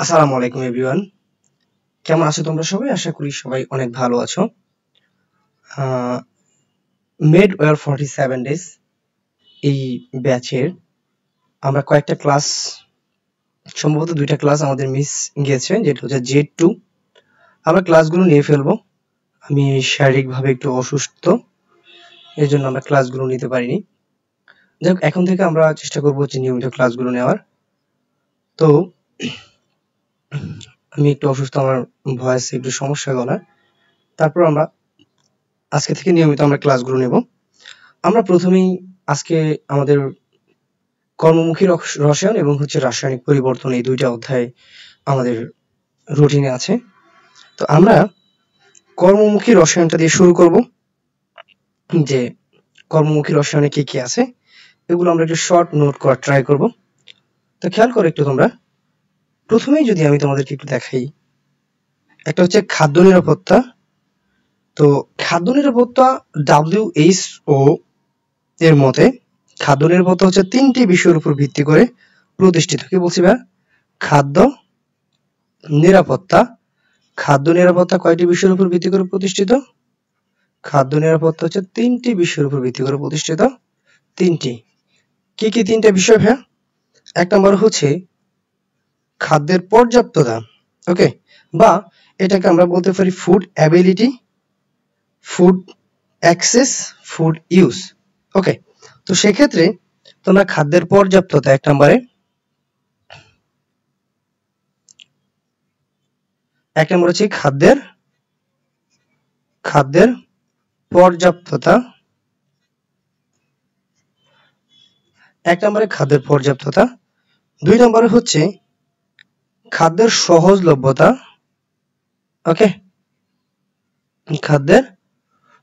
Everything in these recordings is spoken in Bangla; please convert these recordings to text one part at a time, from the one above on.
আসসালামু আলাইকুম এভরিওয়ান। কেমন আছো তোমরা সবাই? আশা করি সবাই অনেক ভালো আছো। মেড ওয়ার 47 ডেজ এই ব্যাচের আমরা কয়েকটা ক্লাস, সম্ভবত 2টা ক্লাস আমাদের মিস গেছে, যেটা হচ্ছে Z2। আমরা ক্লাসগুলো নিয়ে ফেলবো। আমি শারীরিকভাবে একটু অসুস্থ, এর জন্য আমরা ক্লাসগুলো নিতে পারিনি। যাই হোক, এখন থেকে আমরা চেষ্টা করবো হচ্ছে নিয়মিত ক্লাসগুলো নেওয়ার। তো আমি একটু অসুস্থ, আমার ভয়েসে একটু সমস্যা গলার। তারপর আমরা আজকে থেকে নিয়মিত আমরা ক্লাসগুলো নেব। আমরা প্রথমেই আজকে আমাদের কর্মমুখী রসায়ন এবং হচ্ছে রাসায়নিক পরিবর্তন, এই 2টা অধ্যায় আমাদের রুটিনে আছে। তো আমরা কর্মমুখী রসায়নটা দিয়ে শুরু করব। যে কর্মমুখী রসায়নে কি কি আছে এগুলো আমরা একটু শর্ট নোট করার ট্রাই করব। তো খেয়াল করো একটু তোমরা, প্রথমেই যদি আমি তোমাদেরকে একটু দেখাই, একটা হচ্ছে খাদ্য নিরাপত্তা। তো খাদ্য নিরাপত্তা WHO এর মতে খাদ্য নিরাপত্তা হচ্ছে 3টি বিষয়ের উপর ভিত্তি করে প্রতিষ্ঠিত। কি বলছি ভাই? খাদ্য নিরাপত্তা। খাদ্য নিরাপত্তা কয়টি বিষয়ের উপর ভিত্তি করে প্রতিষ্ঠিত? খাদ্য নিরাপত্তা হচ্ছে 3টি বিষয়ের উপর ভিত্তি করে প্রতিষ্ঠিত। 3টি। কি কি 3টা বিষয় ভাই? এক নম্বর হচ্ছে খাদ্যের পর্যাপ্ততা, ওকে, বা এটাকে আমরা বলতে পারি food ability, food access, food use. Okay, তো সেক্ষেত্রে তোমরা খাদ্যের পর্যাপ্ততা এক নম্বরে, এক নম্বর হচ্ছে খাদ্যের পর্যাপ্ততা। এক নম্বরে খাদ্যের পর্যাপ্ততা। 2 নম্বরে হচ্ছে খাদ্যের সহজলভ্যতা। ওকে, খাদ্যের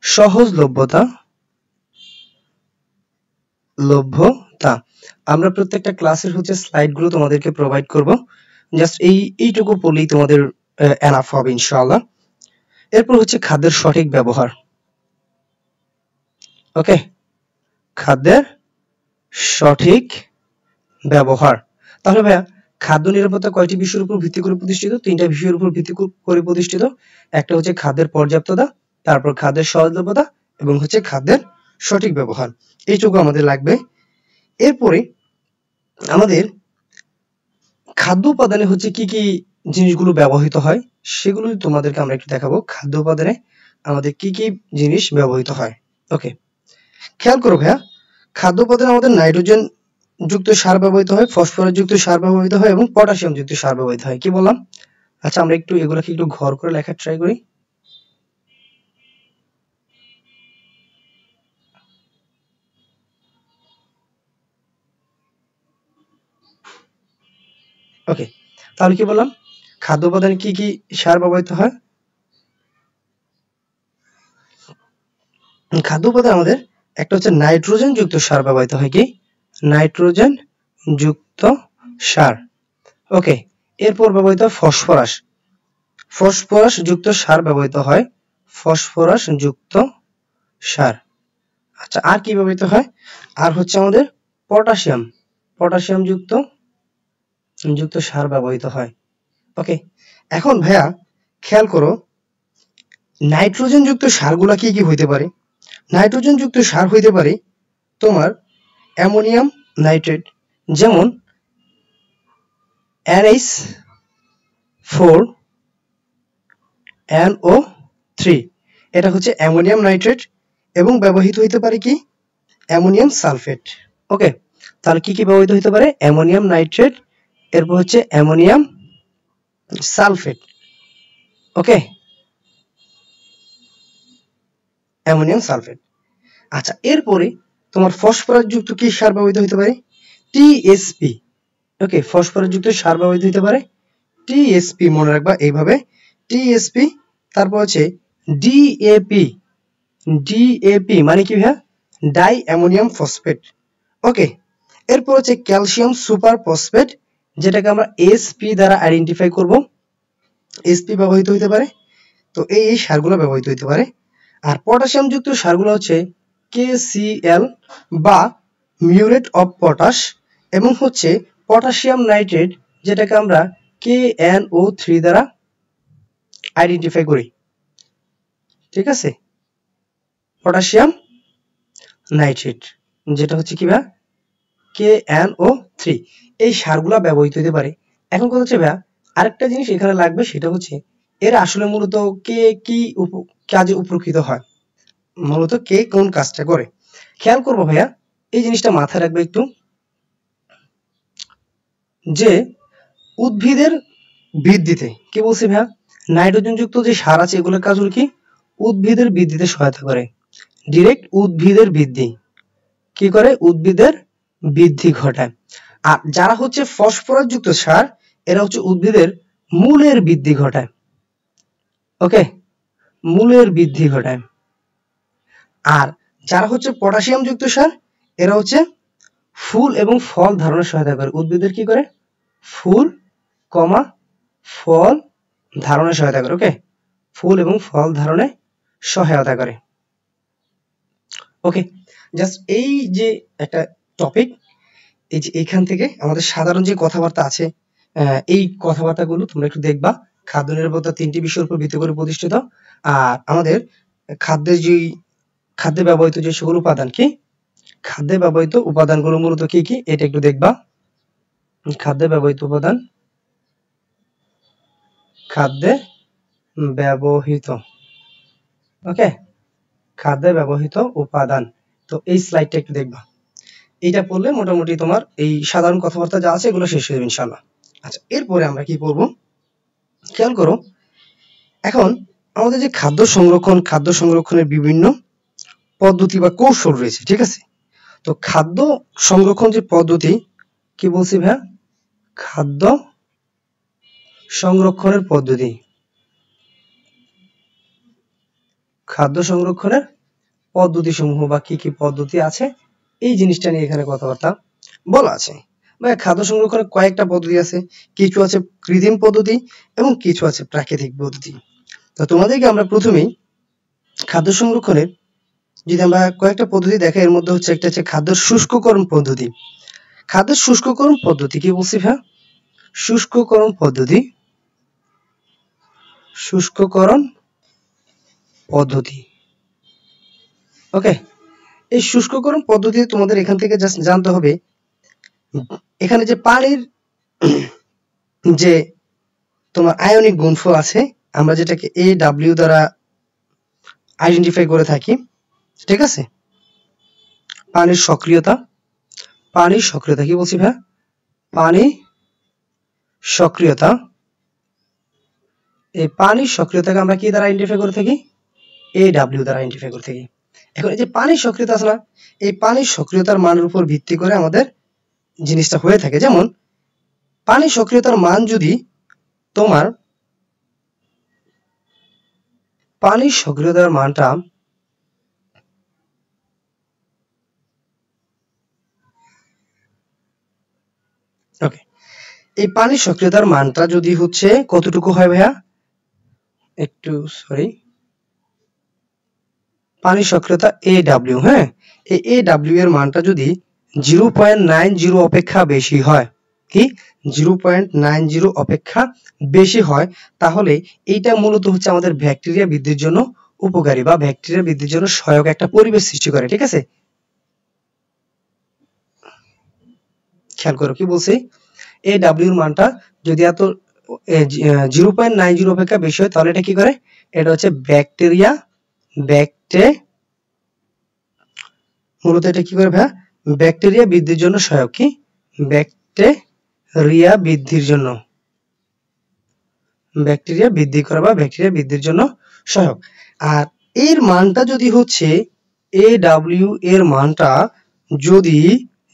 সহজলভ্যতা, লভ্যতা। আমরা প্রত্যেকটা ক্লাসের হচ্ছে স্লাইডগুলো তোমাদেরকে প্রোভাইড করব, জাস্ট এইটুকু পড়লেই তোমাদের এনাফ হবে ইনশাআল্লাহ। এরপর হচ্ছে খাদ্যের সঠিক ব্যবহার। ওকে, খাদ্যের সঠিক ব্যবহার। তাহলে ভাইয়া, খাদ্য নিরাপত্তা কয়টি বিষয়ের উপর ভিত্তি করে প্রতিষ্ঠিত? 3টা বিষয়ের উপর ভিত্তি করে প্রতিষ্ঠিত। একটা হচ্ছে খাদ্যের পর্যাপ্ততা, তারপর খাদ্যের সহজলভ্যতা এবং হচ্ছে খাদ্যের সঠিক ব্যবহার। এইটুকু আমাদের লাগবে। এরপরে আমাদের খাদ্য উপাদানে হচ্ছে কি কি জিনিসগুলো ব্যবহৃত হয় সেগুলো তোমাদেরকে আমরা একটু দেখাবো। খাদ্য উপাদানে আমাদের কি কি জিনিস ব্যবহৃত হয়। ওকে, খেয়াল করো ভাইয়া, খাদ্য উপাদানে আমাদের নাইট্রোজেন যুক্ত সার ব্যবহৃত হয়, ফসফরাস যুক্ত সার ব্যবহৃত হয় এবং পটাশিয়াম যুক্ত সার ব্যবহৃত হয়। কি বললাম? আচ্ছা, আমরা একটু এগুলোকে একটু ঘর করে লেখার ট্রাই করি। ওকে, তাহলে কি বললাম? খাদ্য উপাদানে কি কি সার ব্যবহৃত হয়? খাদ্য উপাদানে আমাদের একটা হচ্ছে নাইট্রোজেন যুক্ত সার ব্যবহৃত হয়। কি? নাইট্রোজেন যুক্ত সার। ওকে, এরপর ব্যবহৃত ফসফরাস, ফসফরাস যুক্ত সার ব্যবহৃত হয়, ফসফরাস যুক্ত সার। আচ্ছা, আর কি ব্যবহৃত হয়? আর হচ্ছে আমাদের পটাশিয়াম, পটাশিয়াম যুক্ত সার ব্যবহৃত হয়। ওকে, এখন ভাইয়া খেয়াল করো, নাইট্রোজেন যুক্ত সারগুলা কি কি হইতে পারে? নাইট্রোজেন যুক্ত সার হইতে পারে তোমার অ্যামোনিয়াম নাইট্রেট, যেমন NH4NO3, এটা হচ্ছে অ্যামোনিয়াম নাইট্রেট, এবং ব্যবহৃত হইতে পারে কি? Ammonium sulphate. ওকে, তাহলে কি কি ব্যবহৃত হইতে পারে? অ্যামোনিয়াম নাইট্রেট, এরপর হচ্ছে অ্যামোনিয়াম সালফেট। ওকে, অ্যামোনিয়াম সালফেট। আচ্ছা, এরপরে তোমার ফসফরাস যুক্ত কি সার ব্যবহৃত হইতে পারে? টিএসপি। ওকে, ফসফরাস যুক্ত সার ব্যবহৃত হইতে পারে টিএসপি, মনে রাখবা এইভাবে, টিএসপি। তারপর হচ্ছে ডিএপি, ডিএপি মানে কি ভাইয়া? Die ammonium phosphate. ওকে, এরপর হচ্ছে ক্যালসিয়াম সুপার ফসফেট, যেটাকে আমরা এসপি দ্বারা আইডেন্টিফাই করব, এসপি ব্যবহৃত হইতে পারে। তো এই সারগুলো ব্যবহৃত হইতে পারে। আর পটাশিয়াম যুক্ত সারগুলো হচ্ছে KCl বা মিউরেট অফ পটাশ, এবং হচ্ছে পটাশিয়াম নাইট্রেট, যেটাকে আমরা KNO3 দ্বারা আইডেন্টিফাই করি, ঠিক আছে, পটাশিয়াম নাইট্রেট, যেটা হচ্ছে কি ভাইয়া KNO3। এই সারগুলা ব্যবহৃত হতে পারে। এখন কথা হচ্ছে ভাইয়া আরেকটা জিনিস এখানে লাগবে, সেটা হচ্ছে এরা আসলে মূলত কে কি কাজে উপকৃত হয়, মূলত কে কোন কাজটা করে। খেয়াল করবো ভাইয়া, এই জিনিসটা মাথায় রাখবে একটু, যে উদ্ভিদের বৃদ্ধিতে কি বলছি ভাইয়া, নাইট্রোজেন যুক্ত যে সার আছে এগুলোর কাজ হলো কি উদ্ভিদের বৃদ্ধিতে সহায়তা করে, ডিরেক্ট উদ্ভিদের বৃদ্ধি কি করে, উদ্ভিদের বৃদ্ধি ঘটায়। আর যারা হচ্ছে ফসফরাস যুক্ত সার এরা হচ্ছে উদ্ভিদের মূলের বৃদ্ধি ঘটায়, ওকে, মূলের বৃদ্ধি ঘটায়। আর যারা হচ্ছে পটাশিয়াম যুক্ত সার এরা হচ্ছে ফুল এবং ফল ধারণে সহায়তা করে, উদ্ভিদের কি করে, ফুল কমা ফল ধারণে সহায়তা করে, ওকে, ফুল এবং ফল ধারণে সহায়তা করে। ওকে, জাস্ট এই যে একটা টপিক, এই যে এইখান থেকে আমাদের সাধারণ যে কথাবার্তা আছে এই কথাবার্তাগুলো তোমরা একটু দেখবা। খাদ্য নিরাপত্তা 3টি বিষয়ের উপর ভিত্তি করে প্রতিষ্ঠিত। আর আমাদের খাদ্যে ব্যবহৃত যে সকল উপাদান, কি খাদ্যে ব্যবহৃত উপাদানগুলো মূলত কি কি এটা একটু দেখবা। খাদ্যে ব্যবহৃত উপাদান, খাদ্যে ব্যবহৃত, ওকে, খাদ্যে ব্যবহৃত উপাদান। তো এই স্লাইডটা একটু দেখবা, এইটা পড়লে মোটামুটি তোমার এই সাধারণ কথাবার্তা যা আছে এগুলো শেষ হয়ে যাবে ইনশাআল্লাহ। আচ্ছা, এরপরে আমরা কি করব, খেয়াল করো, এখন আমাদের যে খাদ্য সংরক্ষণের বিভিন্ন পদ্ধতি বা কৌশল রয়েছে, ঠিক আছে। তো খাদ্য সংরক্ষণ যে পদ্ধতি কি বলছি ভাইয়া, খাদ্য সংরক্ষণের পদ্ধতি, খাদ্য সংরক্ষণের পদ্ধতি সমূহ বা কি কি পদ্ধতি আছে এই জিনিসটা নিয়ে এখানে কথাবার্তা বলা আছে। ভাই খাদ্য সংরক্ষণের কয়েকটা পদ্ধতি আছে, কিছু আছে কৃত্রিম পদ্ধতি এবং কিছু আছে প্রাকৃতিক পদ্ধতি। তো তোমাদেরকে আমরা প্রথমেই খাদ্য সংরক্ষণের যদি আমরা কয়েকটা পদ্ধতি দেখাই, এর মধ্যে হচ্ছে একটা হচ্ছে খাদ্য শুষ্ককরণ পদ্ধতি। খাদ্য শুষ্ককরণ পদ্ধতি কি বলছি ভাই, শুষ্ককরণ পদ্ধতি, শুষ্ককরণ পদ্ধতি, ওকে। এই শুষ্ককরণ পদ্ধতি তোমাদের এখান থেকে জাস্ট জানতে হবে, এখানে যে পানির যে তোমার আয়নিক গুণফল আছে আমরা যেটাকে AW দ্বারা আইডেন্টিফাই করে থাকি, ঠিক আছে, পানির সক্রিয়তা, পানির সক্রিয়তা কি বলছি ভাই, পানি সক্রিয়তা, এই পানির সক্রিয়তাকে আমরা কি দ্বারা আইডেন্টিফাই করে থাকি, AW দ্বারা আইডেন্টিফাই করে থাকি। এখন এই যে পানির সক্রিয়তা আছে না, এই পানির সক্রিয়তার মানের উপর ভিত্তি করে আমাদের জিনিসটা হয়ে থাকে। যেমন পানির সক্রিয়তার মান যদি তোমার পানির সক্রিয়তার মানটা ওকে, এই পানির সক্রিয়তার মানটা যদি হচ্ছে কতটুকু হয় ভাইয়া, একটু সরি, পানির সক্রিয়তা AW, হ্যাঁ, এই AW এর মানটা যদি 0.90 অপেক্ষা বেশি হয়, কি 0.90 অপেক্ষা বেশি হয়, তাহলে এইটা মূলত হচ্ছে আমাদের ব্যাকটেরিয়া বৃদ্ধির জন্য উপকারী বা ব্যাকটেরিয়া বৃদ্ধির জন্য সহায়ক একটা পরিবেশ সৃষ্টি করে, ঠিক আছে। খেয়াল করো কি বলছি, AW এর মানটা যদি এত 0.90 অপেক্ষা বেশি হয় তাহলে এটা কি করে, এটা হচ্ছে ব্যাকটেরিয়া মূলত এটা কি করে ভাইয়া, ব্যাকটেরিয়া বৃদ্ধির জন্য সহায়ক, কি ব্যাকটেরিয়া বৃদ্ধির জন্য, ব্যাকটেরিয়া বৃদ্ধি করা বা ব্যাকটেরিয়া বৃদ্ধির জন্য সহায়ক। আর এর মানটা যদি হচ্ছে AW এর মানটা যদি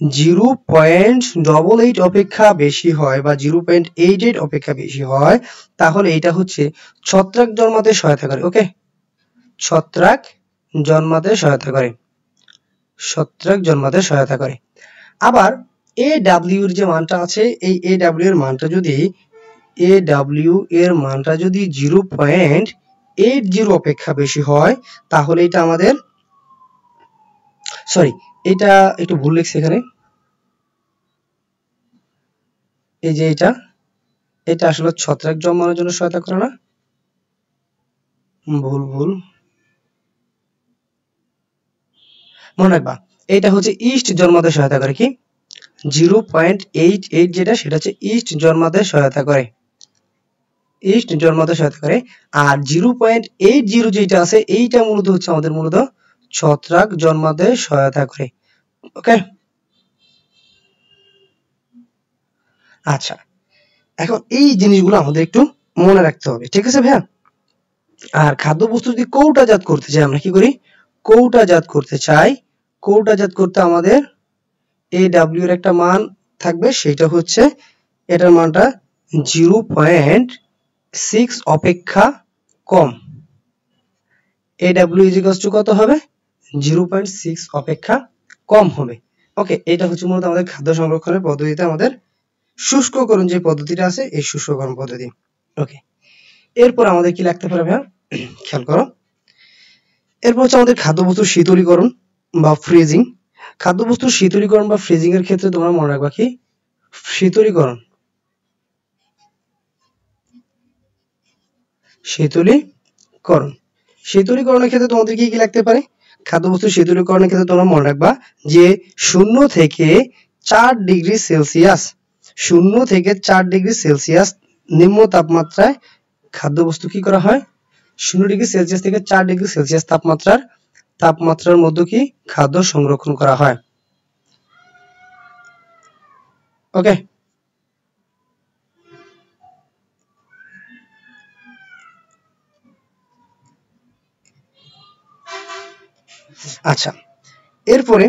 0.88 অপেক্ষা বেশি হয় বা 0.88 অপেক্ষা বেশি হয়, তাহলে এটা হচ্ছে ছত্রাক জন্মাতে সহায়তা করে, ওকে, ছত্রাক জন্মাতে সহায়তা করে, ছত্রাক জন্মাতে সহায়তা করে। আবার AW এর যে মানটা আছে, এই AW এর মানটা যদি এর মানটা যদি 0.80 অপেক্ষা বেশি হয়, তাহলে এটা আমাদের সরি, এটা একটু ভুল লিখছি এখানে, এই যে এটা এটা আসলে ছত্রাক জন্মানোর জন্য সহায়তা করে না, ভুল মনে রাখবা। এটা হচ্ছে ইস্ট জন্মাতে সহায়তা করে, কি 0.88 যেটা সেটা হচ্ছে ইস্ট জন্মাতে সহায়তা করে, ইস্ট জন্মাতে সহায়তা করে। আর 0.80 যেটা আছে এইটা মূলত হচ্ছে আমাদের মূলত ছত্রাক জন্মাতে সহায়তা করে। ওকে, আচ্ছা এখন এই জিনিসগুলো আমাদের একটু মনে রাখতে হবে, ঠিক আছে ভাইয়া। আর খাদ্যবস্তু যদি কৌটাজাত করতে চাই আমরা কি করি, কৌটাজাত করতে চাই, কৌটাজাত করতে আমাদের AW এর একটা মান থাকবে, সেটা হচ্ছে এটার মানটা 0.6 অপেক্ষা কম। AW কত হবে, 0.6 অপেক্ষা কম হবে। ওকে, এটা হচ্ছে মূলত আমাদের খাদ্য সংরক্ষণের পদ্ধতিতে আমাদের শুষ্ককরণ যে পদ্ধতিটা আছে এই শুষ্ককরণ পদ্ধতি। ওকে, এরপর আমাদের কি লাগতে পারে ভাইয়া, খেয়াল করো, এরপর হচ্ছে আমাদের খাদ্যবস্তুর শীতলীকরণ বা ফ্রিজিং। খাদ্যবস্তুর শীতলীকরণ বা ফ্রিজিং এর ক্ষেত্রে তোমরা মনে রাখবা কি, শীতলীকরণ, শীতলীকরণ, শীতলীকরণের ক্ষেত্রে তোমাদের কি কি লাগতে পারে, খাদ্যবস্তু শীতলীকরণের ক্ষেত্রে তোমরা মনে রাখবা যে 0 থেকে 4 ডিগ্রি সেলসিয়াস, 0 থেকে 4 ডিগ্রি সেলসিয়াস নিম্ন তাপমাত্রায় খাদ্যবস্তু কি করা হয়, 0 ডিগ্রি সেলসিয়াস থেকে 4 ডিগ্রি সেলসিয়াস তাপমাত্রার মধ্যে কি খাদ্য সংরক্ষণ করা হয়। ওকে, আচ্ছা এরপরে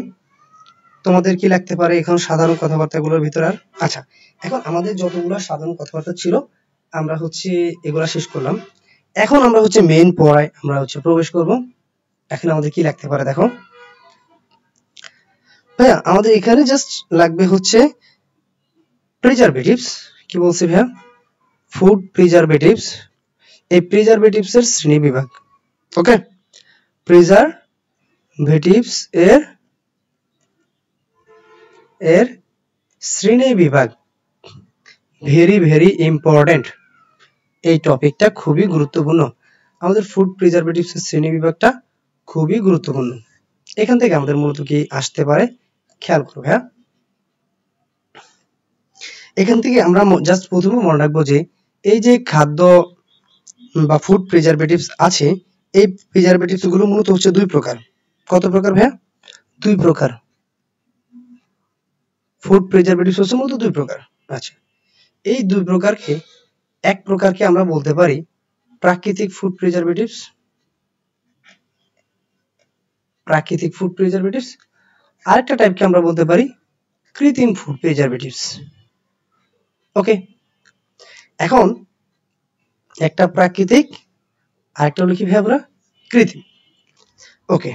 তোমাদের কি লাগতে পারে এখন সাধারণ কথাবার্তাগুলোর ভিতরে। আর আচ্ছা, এখন আমাদের যতগুলো সাধারণ কথাবার্তা ছিল আমরা হচ্ছে এগুলা শেষ করলাম। এখন আমরা হচ্ছে মেইন পড়ায় আমরা হচ্ছে প্রবেশ করব। এখন আমাদের কি লাগতে পারে দেখো ভাইয়া, আমাদের এখানে জাস্ট লাগবে হচ্ছে প্রিজারভেটিভস। কি বলছি ভাইয়া, ফুড প্রিজারভেটিভস। এই প্রিজারভেটিভস এর শ্রেণী বিভাগ। ওকে, প্রিজারভেটিভস এর শ্রেণী বিভাগ ভেরি ইম্পর্টেন্ট। এই টপিকটা খুবই গুরুত্বপূর্ণ, আমাদের ফুড প্রিজারভেটিভস এর শ্রেণী বিভাগটা খুবই গুরুত্বপূর্ণ। এখান থেকে আমাদের মূলত কি আসতে পারে খেয়াল করো ভাইয়া। এখান থেকে আমরা জাস্ট প্রথমে মনে রাখবো যে এই যে খাদ্য বা ফুড প্রিজারভেটিভস আছে, এই প্রিজারভেটিভস গুলো মূলত হচ্ছে দুই প্রকার। কত প্রকার ভাইয়া, দুই প্রকার। ফুড প্রিজারভেটিভস হচ্ছে মূলত দুই প্রকার। আচ্ছা, এই দুই প্রকারকে, এক প্রকারকে আমরা বলতে পারি প্রাকৃতিক ফুড প্রিজারভেটিভস, প্রাকৃতিক ফুড প্রিজারভেটিভস। আরেকটা টাইপকে আমরা বলতে পারি কৃত্রিম ফুড প্রিজারভেটিভস। ওকে, এখন একটা প্রাকৃতিক আরেকটা হলো কি ভাইয়া কৃত্রিম। ওকে,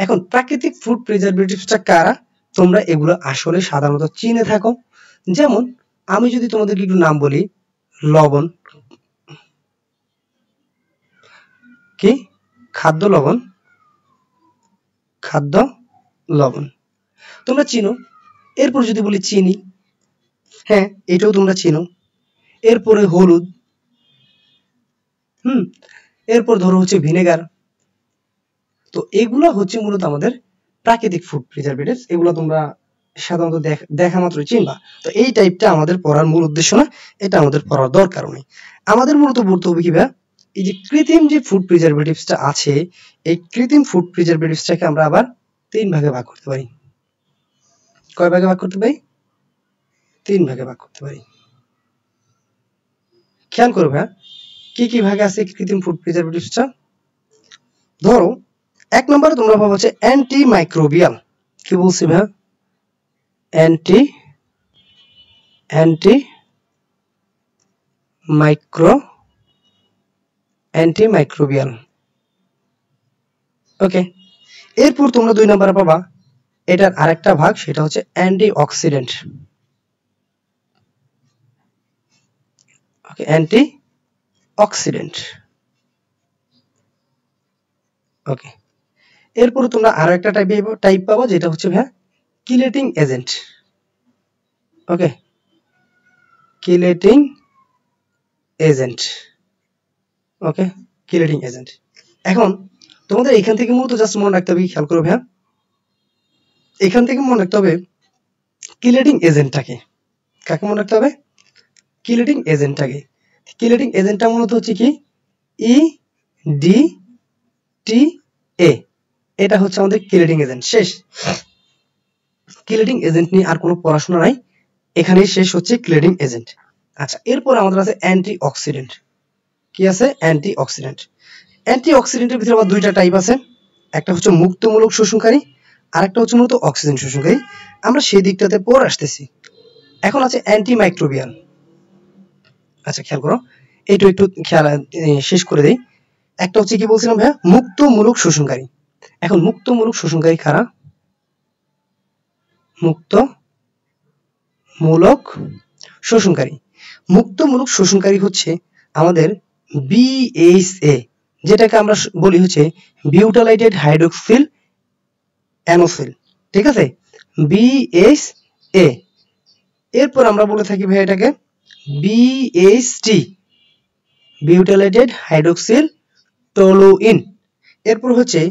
এখন প্রাকৃতিক ফুড প্রিজারভেটিভসটা কারা, তোমরা এগুলো আসলে সাধারণত চিনে থাকো। যেমন আমি যদি তোমাদেরকে একটু নাম বলি, লবণ, কি খাদ্য লবণ, খাদ্য লবণ তোমরা চিনো। এরপর যদি বলি চিনি, হ্যাঁ এটাও তোমরা চিনো। এরপরে হলুদ, এরপর ধরো হচ্ছে ভিনেগার। তো এগুলো হচ্ছে মূলত আমাদের প্রাকৃতিক ফুড প্রিজারভেটিভস, এগুলো তোমরা সাধারণত দেখা মাত্র চিনবা। তো এই টাইপটা আমাদের পড়ার মূল উদ্দেশ্য না, এটা আমাদের পড়ার দরকারও নেই। আমাদের মূলত পড়তে হবে কি ভাইয়া, এই যে কৃত্রিম যে ফুড প্রিজারভেটিভসটা আছে, এই কৃত্রিম ফুড প্রিজারভেটিভসটাকে আমরা আবার 3 ভাগে ভাগ করতে পারি। কয় ভাগে ভাগ করতে পারি, 3 ভাগে ভাগ করতে পারি। খেয়াল করো ভাইয়া, কি কি ভাগে আছে কৃত্রিম ফুড প্রিজারভেটিভসটা। ধরো 1 নম্বরে তোমরা ভাবো হচ্ছে অ্যান্টি মাইক্রোবিয়াল। কি বলছি ভাইয়া, অ্যান্টি মাইক্রোবিয়াল। ওকে, এরপর তোমরা 2 নম্বরে পাবা এটার আরেকটা ভাগ, সেটা হচ্ছে অ্যান্টি অক্সিডেন্ট। ওকে, অ্যান্টি অক্সিডেন্ট। ওকে, এরপর তোমরা আরো একটা টাইপ পাবো, যেটা হচ্ছে ভাইয়া কিলেটিং এজেন্ট। ওকে, কিলেটিং এজেন্ট। ওকে, কিলেটিং এজেন্ট। এখন তোমাদের এখান থেকে মূলত জাস্ট মনে রাখতে হবে, খেয়াল করবে, হ্যাঁ, এখান থেকে মনে রাখতে হবে কিলেটিং এজেন্টটাকে। কাকে মনে রাখতে হবে? কিলেটিং এজেন্টটাকে। কিলেটিং এজেন্টটা মূলত হচ্ছে কি, ই ডি টি এ, এটা হচ্ছে আমাদের কিলেটিং এজেন্ট। শেষ। কিলেটিং এজেন্ট নিয়ে আর কোনো পড়াশোনা নাই, এখানেই শেষ হচ্ছে কিলেটিং এজেন্ট। আচ্ছা, এরপর আমাদের আছে অ্যান্টি অক্সিডেন্ট। কি আছে? Anti oxidant. অ্যান্টি অক্সিডেন্টের ভিতরে আবার দুইটা টাইপ আছে, একটা হচ্ছে মুক্তমূলক শোষণকারী, আর একটা হচ্ছে মূলত অক্সিজেন শোষণকারী। আমরা সেই দিকটাতে পরে আসতেছি। এখন আছে অ্যান্টি মাইক্রোবিয়াল। আচ্ছা, খেয়াল করো, এইটা একটু খেয়াল শেষ করে দেই। একটা হচ্ছে কি বলছিলাম ভাইয়া, মুক্তমূলক শোষণকারী। এখন মুক্তমূলক শোষণকারী কারা? মুক্তমূলক শোষণকারী। মুক্তমূলক শোষণকারী হচ্ছে আমাদের বিএইচএ, যেটাকে আমরা বলি হচ্ছে বিউটালাইটেড হাইড্রোক্সিল অ্যানোসিল। ঠিক আছে, বিএইচএ। এরপর আমরা বলে থাকি ভাই এটাকে বিএইচটি, বিউটালাইটেড হাইড্রোক্সিল টলুইন। এরপর হচ্ছে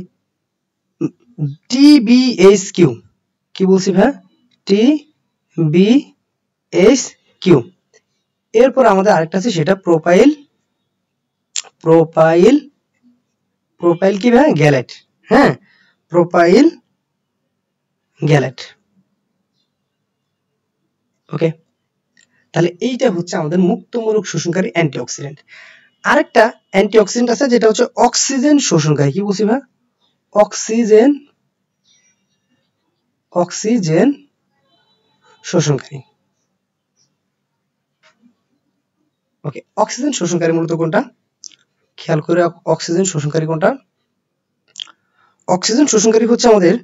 টিবিএইচকিউ। কি বলছি ভাই? টিবিএইচকিউ। এরপর আমাদের আরেকটা আছে, সেটা প্রোপাইল কি ভাই? গ্যালেট। হ্যাঁ, প্রোপাইল গ্যালেট। ওকে, তাহলে এইটা হচ্ছে আমাদের মুক্তমূলক শোষণকারী অ্যান্টিঅক্সিডেন্ট। আরেকটা অ্যান্টিঅক্সিডেন্ট আছে যেটা হচ্ছে অক্সিজেন শোষণকারী। কি বলছি ভাই? অক্সিজেন শোষণকারী। ওকে, অক্সিজেন শোষণকারী মূলত কোনটা? খেয়াল করে, অক্সিজেন শোষণকারী কোনটা? অক্সিজেন শোষণকারী হচ্ছে আমাদের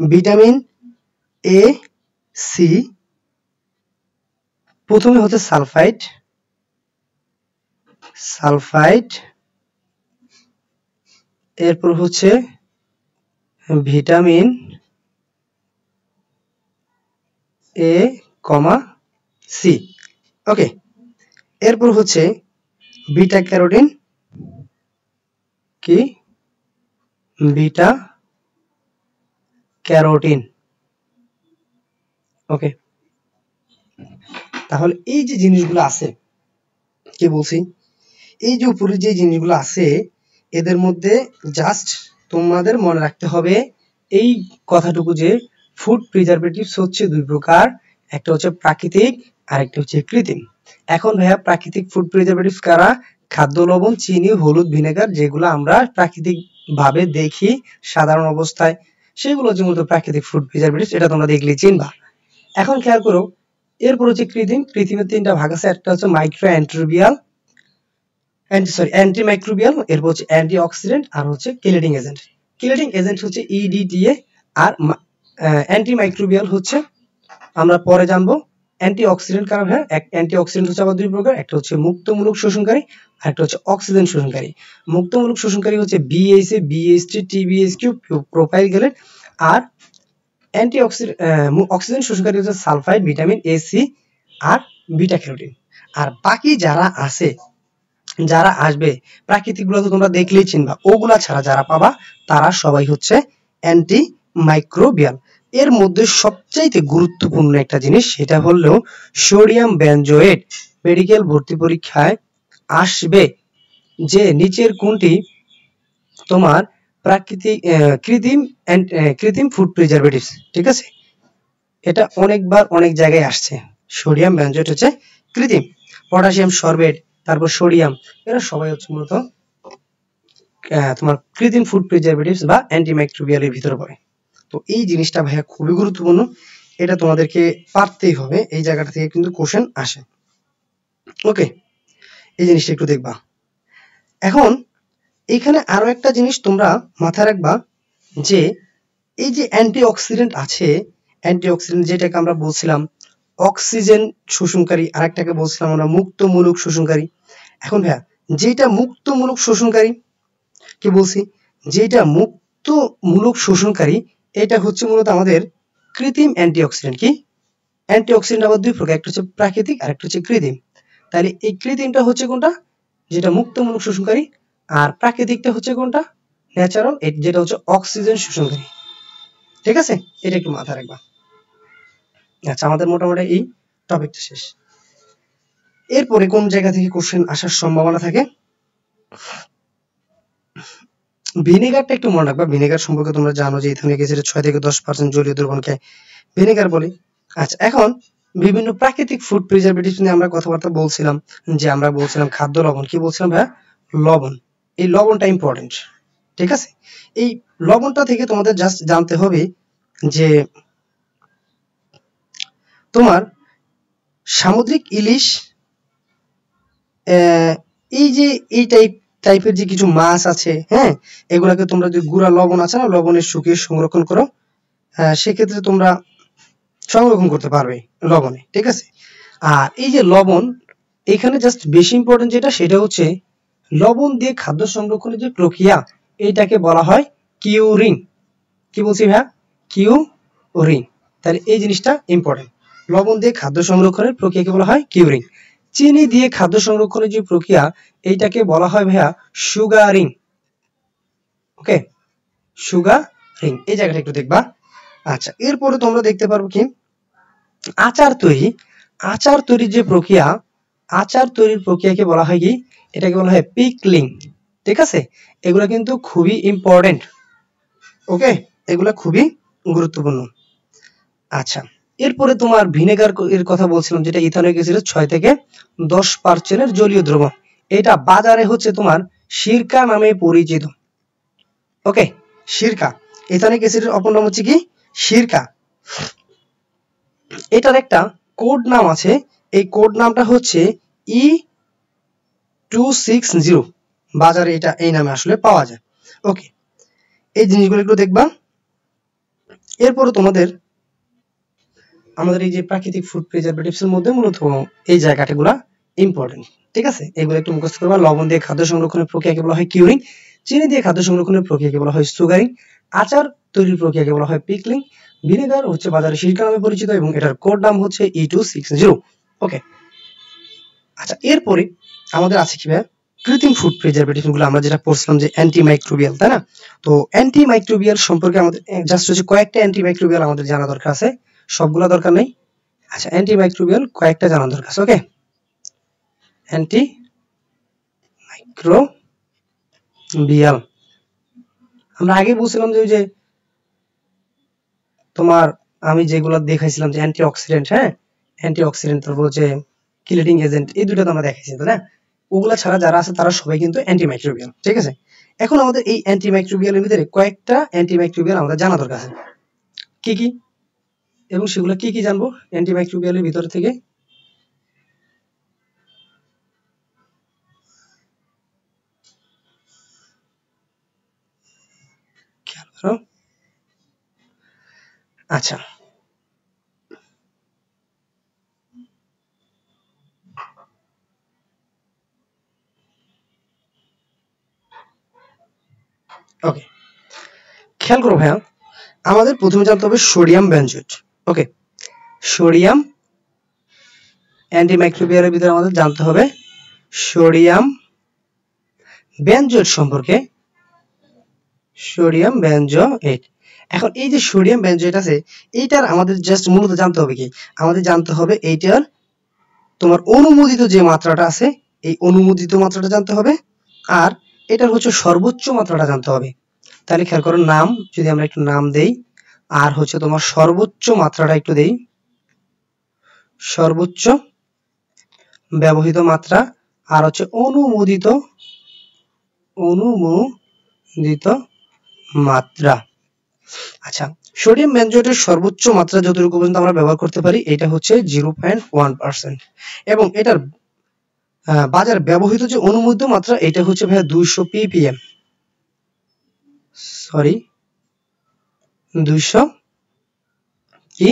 ভিটামিন এ, সি, প্রথমে হচ্ছে সালফাইড, এরপর হচ্ছে ভিটামিন এ, সি। ওকে, এরপর হচ্ছে বিটা ক্যারোটিন। কি? Beta carotene. ওকে, তাহলে এই যে জিনিসগুলো আছে, কি বলছি, এই যে উপরে যে জিনিসগুলো আছে, এদের মধ্যে জাস্ট তোমাদের মনে রাখতে হবে এই কথাটুকু যে ফুড প্রিজারভেটিভস হচ্ছে দুই প্রকার, একটা হচ্ছে প্রাকৃতিক আর একটা হচ্ছে কৃত্রিম। এখন ভাইয়া, প্রাকৃতিক ফুড প্রিজারভেটিভস কারা? খাদ্য লবণ, চিনি, হলুদ, ভিনেগার, যেগুলো আমরা প্রাকৃতিক ভাবে দেখি সাধারণ অবস্থায়, সেগুলো হচ্ছে মূলত প্রাকৃতিক ফুড প্রিজারভেটিভস। এটা তোমরা দেখলে চিনবা। এখন খেয়াল করো, এরপর হচ্ছে কৃত্রিম। কৃত্রিমের তিনটা ভাগ আছে, একটা হচ্ছে অ্যান্টিমাইক্রোবিয়াল, এরপর হচ্ছে অ্যান্টিঅক্সিডেন্ট, আর হচ্ছে কিলেটিং এজেন্ট। কিলেটিং এজেন্ট হচ্ছে ইডিটিএ, আর অ্যান্টিমাইক্রোবিয়াল হচ্ছে আমরা পরে জানবো। অ্যান্টিঅক্সিডেন্ট কারা? হ্যাঁ, অ্যান্টিঅক্সিডেন্ট হচ্ছে আবার দুই প্রকার, একটা হচ্ছে মুক্তমূলক শোষণকারী আর একটা হচ্ছে অক্সিজেন শোষণকারী। মুক্তমূলক শোষণকারী হচ্ছে BHA, BHT, TBHQ, propyl gallate. আর অক্সিজেন শোষণকারী হচ্ছে সালফাইড, ভিটামিন এ, সি, আর বিটা ক্যারোটিন। আর বাকি যারা আছে, যারা আসবে, প্রাকৃতিক গুলো তো তোমরা দেখলেই চিনবা, ওগুলা ছাড়া যারা পাবা তারা সবাই হচ্ছে অ্যান্টি মাইক্রোবিয়াল। এর মধ্যে সবচাইতে গুরুত্বপূর্ণ একটা জিনিস, সেটা হলো সোডিয়াম বেনজোয়েট। মেডিকেল ভর্তি পরীক্ষায় আসবে যে নিচের কোনটি তোমার কৃত্রিম ফুড প্রিজারভেটিভস। ঠিক আছে, এটা অনেকবার অনেক জায়গায় আসছে। সোডিয়াম বেনজোয়েট হচ্ছে কৃত্রিম, পটাশিয়াম সরবেট, তারপর সোডিয়াম, এরা সবাই হচ্ছে মূলত তোমার কৃত্রিম ফুড প্রিজারভেটিভস বা অ্যান্টিমাইক্রোবিয়ালের ভিতরে পড়ে। তো এই জিনিসটা ভাইয়া খুবই গুরুত্বপূর্ণ, এটা তোমাদেরকে পারতেই হবে, এই জায়গাটা থেকে কিন্তু কোশ্চেন আসে। ওকে, এই জিনিসটা একটু দেখবা। এখন এখানে আরো একটা জিনিস তোমরা মাথায় রাখবা, যে এই যে অ্যান্টিঅক্সিডেন্ট আছে, অ্যান্টিঅক্সিডেন্ট যেটাকে আমরা বলছিলাম অক্সিজেন শোষণকারী, আরেকটাকে বলছিলাম আমরা মুক্তমূলক শোষণকারী। এখন ভাইয়া, যেটা মুক্তমূলক শোষণকারী, কি বলছি, যেটা মুক্তমূলক শোষণকারী, এটা হচ্ছে মূলত আমাদের কৃত্রিম অ্যান্টিঅক্সিডেন্ট। কি? অ্যান্টিঅক্সিডেন্ট আবার দুই প্রকার, একটা হচ্ছে প্রাকৃতিক আর একটা হচ্ছে কৃত্রিম। তাহলে এই কৃত্রিমটা হচ্ছে কোনটা, যেটা মুক্তমূলক শোষণকারী, আর প্রাকৃতিকটা হচ্ছে কোনটা, ন্যাচারাল, যেটা হচ্ছে অক্সিজেন শোষণকারী। ঠিক আছে, এটা একটু মাথায় রাখবা। আচ্ছা, আমাদের মোটামুটি এই টপিকটা শেষ। এরপরে কোন জায়গা থেকে কোশ্চেন আসার সম্ভাবনা থাকে, ভিনেগারটা একটু মনে রাখবা। ভিনেগার সম্পর্কে তোমরা জানো যে ইথানোয়িক অ্যাসিডের 6 থেকে 10% জলীয় দ্রবণকে ভিনেগার বলে। আচ্ছা, এখন বিভিন্ন প্রাকৃতিক ফুড প্রিজারভেটিভস নিয়ে আমরা কথাবার্তা বলছিলাম, যে আমরা বলছিলাম খাদ্য লবণ, কি বলছিলাম ভাইয়া, লবণ। এই লবণটা ইম্পর্টেন্ট। ঠিক আছে, এই লবণটা থেকে তোমাদের জাস্ট জানতে হবে যে তোমার সামুদ্রিক ইলিশ, এই যে এই টাইপের যে কিছু মাছ আছে, হ্যাঁ, এগুলাকে তোমরা যদি গুঁড়া লবণ আছে না, লবণে শুকিয়ে সংরক্ষণ করো, সেক্ষেত্রে তোমরা সংরক্ষণ করতে পারবে লবণে। ঠিক আছে, আর এই যে লবণ, এখানে জাস্ট বেশি ইম্পর্টেন্ট যেটা, সেটা হচ্ছে লবণ দিয়ে খাদ্য সংরক্ষণের যে প্রক্রিয়া, এইটাকে বলা হয় কিউরিং। কি বলছি ভাইয়া, কিউরিং। তাহলে এই জিনিসটা ইম্পর্টেন্ট। লবণ দিয়ে খাদ্য সংরক্ষণের প্রক্রিয়াকে বলা হয় কিউরিং। চিনি দিয়ে খাদ্য সংরক্ষণের যে প্রক্রিয়া, এইটাকে বলা হয় ভাইয়া সুগারিং। ওকে, সুগারিং, এই জায়গাটা একটু দেখবা। আচ্ছা, এরপরে তোমরা দেখতে পারবো কি, আচার তৈরি। আচার তৈরির যে প্রক্রিয়া, আচার তৈরির প্রক্রিয়াকে বলা হয় কি, এটাকে বলা হয় পিকলিং। ঠিক আছে, এগুলো কিন্তু খুবই ইম্পর্টেন্ট। ওকে, এগুলো খুবই গুরুত্বপূর্ণ। আচ্ছা, এরপরে তোমার ভিনেগার এর কথা বলছিলাম, যেটা ইথানোয়িক অ্যাসিডের 6 থেকে 10% জলীয় দ্রবণ। এটা বাজারে হচ্ছে তোমার সিরকা নামে পরিচিত। ওকে, সিরকা, ইথানোয়িক অ্যাসিডের অপর নাম হচ্ছে কি, সিরকা। এটার একটা কোড নাম আছে, এই কোড নামটা হচ্ছে E260। বাজারে এটা এই নামে আসলে পাওয়া যায়। ওকে, এই জিনিসগুলো একটু দেখবা। এরপরে তোমাদের আমাদের এই যে প্রাকৃতিক ফুড প্রিজারভেটিভস এর মধ্যে মূলত এই জায়গাটাগুলা ইম্পর্টেন্ট। ঠিক আছে, এগুলো একটু মুখস্থ করবা। লবণ দিয়ে খাদ্য সংরক্ষণের প্রক্রিয়াকে বলা হয় কিউরিং, চিনি দিয়ে খাদ্য সংরক্ষণের প্রক্রিয়াকে বলা হয় সুগারিং, আচার তৈরির প্রক্রিয়াকে বলা হয় পিকলিং, ভিনেগার হচ্ছে বাজারে সিরকা নামে পরিচিত এবং এটার কোড নাম হচ্ছে E260। ওকে, আচ্ছা, এরপরে আমাদের আছে কি ভাই, কৃত্রিম ফুড প্রিজারভেটিভ গুলো আমরা যেটা পড়ছিলাম যে অ্যান্টিমাইক্রোবিয়াল, তাই না? তো অ্যান্টিমাইক্রোবিয়াল সম্পর্কে আমাদের জাস্ট হচ্ছে কয়েকটা অ্যান্টিমাইক্রোবিয়াল আমাদের জানা দরকার আছে, সবগুলা দরকার নেই। আচ্ছা, অ্যান্টিমাইক্রোবিয়াল কয়েকটা জানা দরকার আছে। ওকে, অ্যান্টিমাইক্রোবিয়াল আমরা আগে বলছিলাম যে ওই যে তোমার আমি যেগুলো দেখাইছিলাম যে অ্যান্টিঅক্সিডেন্ট, হ্যাঁ, অ্যান্টিঅক্সিডেন্ট, তারপর হচ্ছে কিলেটিং এজেন্ট, এই দুটো তো আমরা দেখাইছি, তাই না? ওগুলা ছাড়া যারা আছে তারা সবাই কিন্তু অ্যান্টিমাইক্রোবিয়াল। ঠিক আছে, এখন আমাদের এই অ্যান্টিমাইক্রোবিয়ালের ভিতরে কয়েকটা অ্যান্টিমাইক্রোবিয়াল আমাদের জানা দরকার আছে। কি কি এবং সেগুলো কি কি জানবো অ্যান্টিমাইক্রোবিয়ালের ভিতর থেকে? খেয়াল করো। আচ্ছা, ওকে, খেয়াল করো ভাইয়া, আমাদের প্রথমে জানতে হবে সোডিয়াম বেনজোয়েট। ওকে, সোডিয়াম অ্যান্টিমাইক্রোবিয়ালের ভিতরে আমাদের জানতে হবে সোডিয়াম বেনজোয়েট সম্পর্কে, সোডিয়াম বেনজোয়েট। এখন এই যে সোডিয়াম বেনজোয়েট আছে, এইটার আমাদের জাস্ট মূলত জানতে হবে কি, আমাদের জানতে হবে এইটার তোমার অনুমোদিত যে মাত্রাটা আছে, এই অনুমোদিত মাত্রাটা জানতে হবে, আর এটার হচ্ছে সর্বোচ্চ মাত্রাটা জানতে হবে। তাহলে খেয়াল করো, নাম যদি আমরা একটু নাম দেই, আর হচ্ছে তোমার সর্বোচ্চ মাত্রাটা একটু দেই, সর্বোচ্চ ব্যবহৃত মাত্রা, আর হচ্ছে অনুমোদিত মাত্রা। আচ্ছা, সোডিয়াম বেনজোয়েটের সর্বোচ্চ মাত্রা যতটুকু পর্যন্ত আমরা ব্যবহার করতে পারি, এটা হচ্ছে 0.1%, এবং এটার বাজার ব্যবহৃত যে অনুমোদিত মাত্রা, এটা হচ্ছে ভাইয়া 200 ppm, সরি 200 কি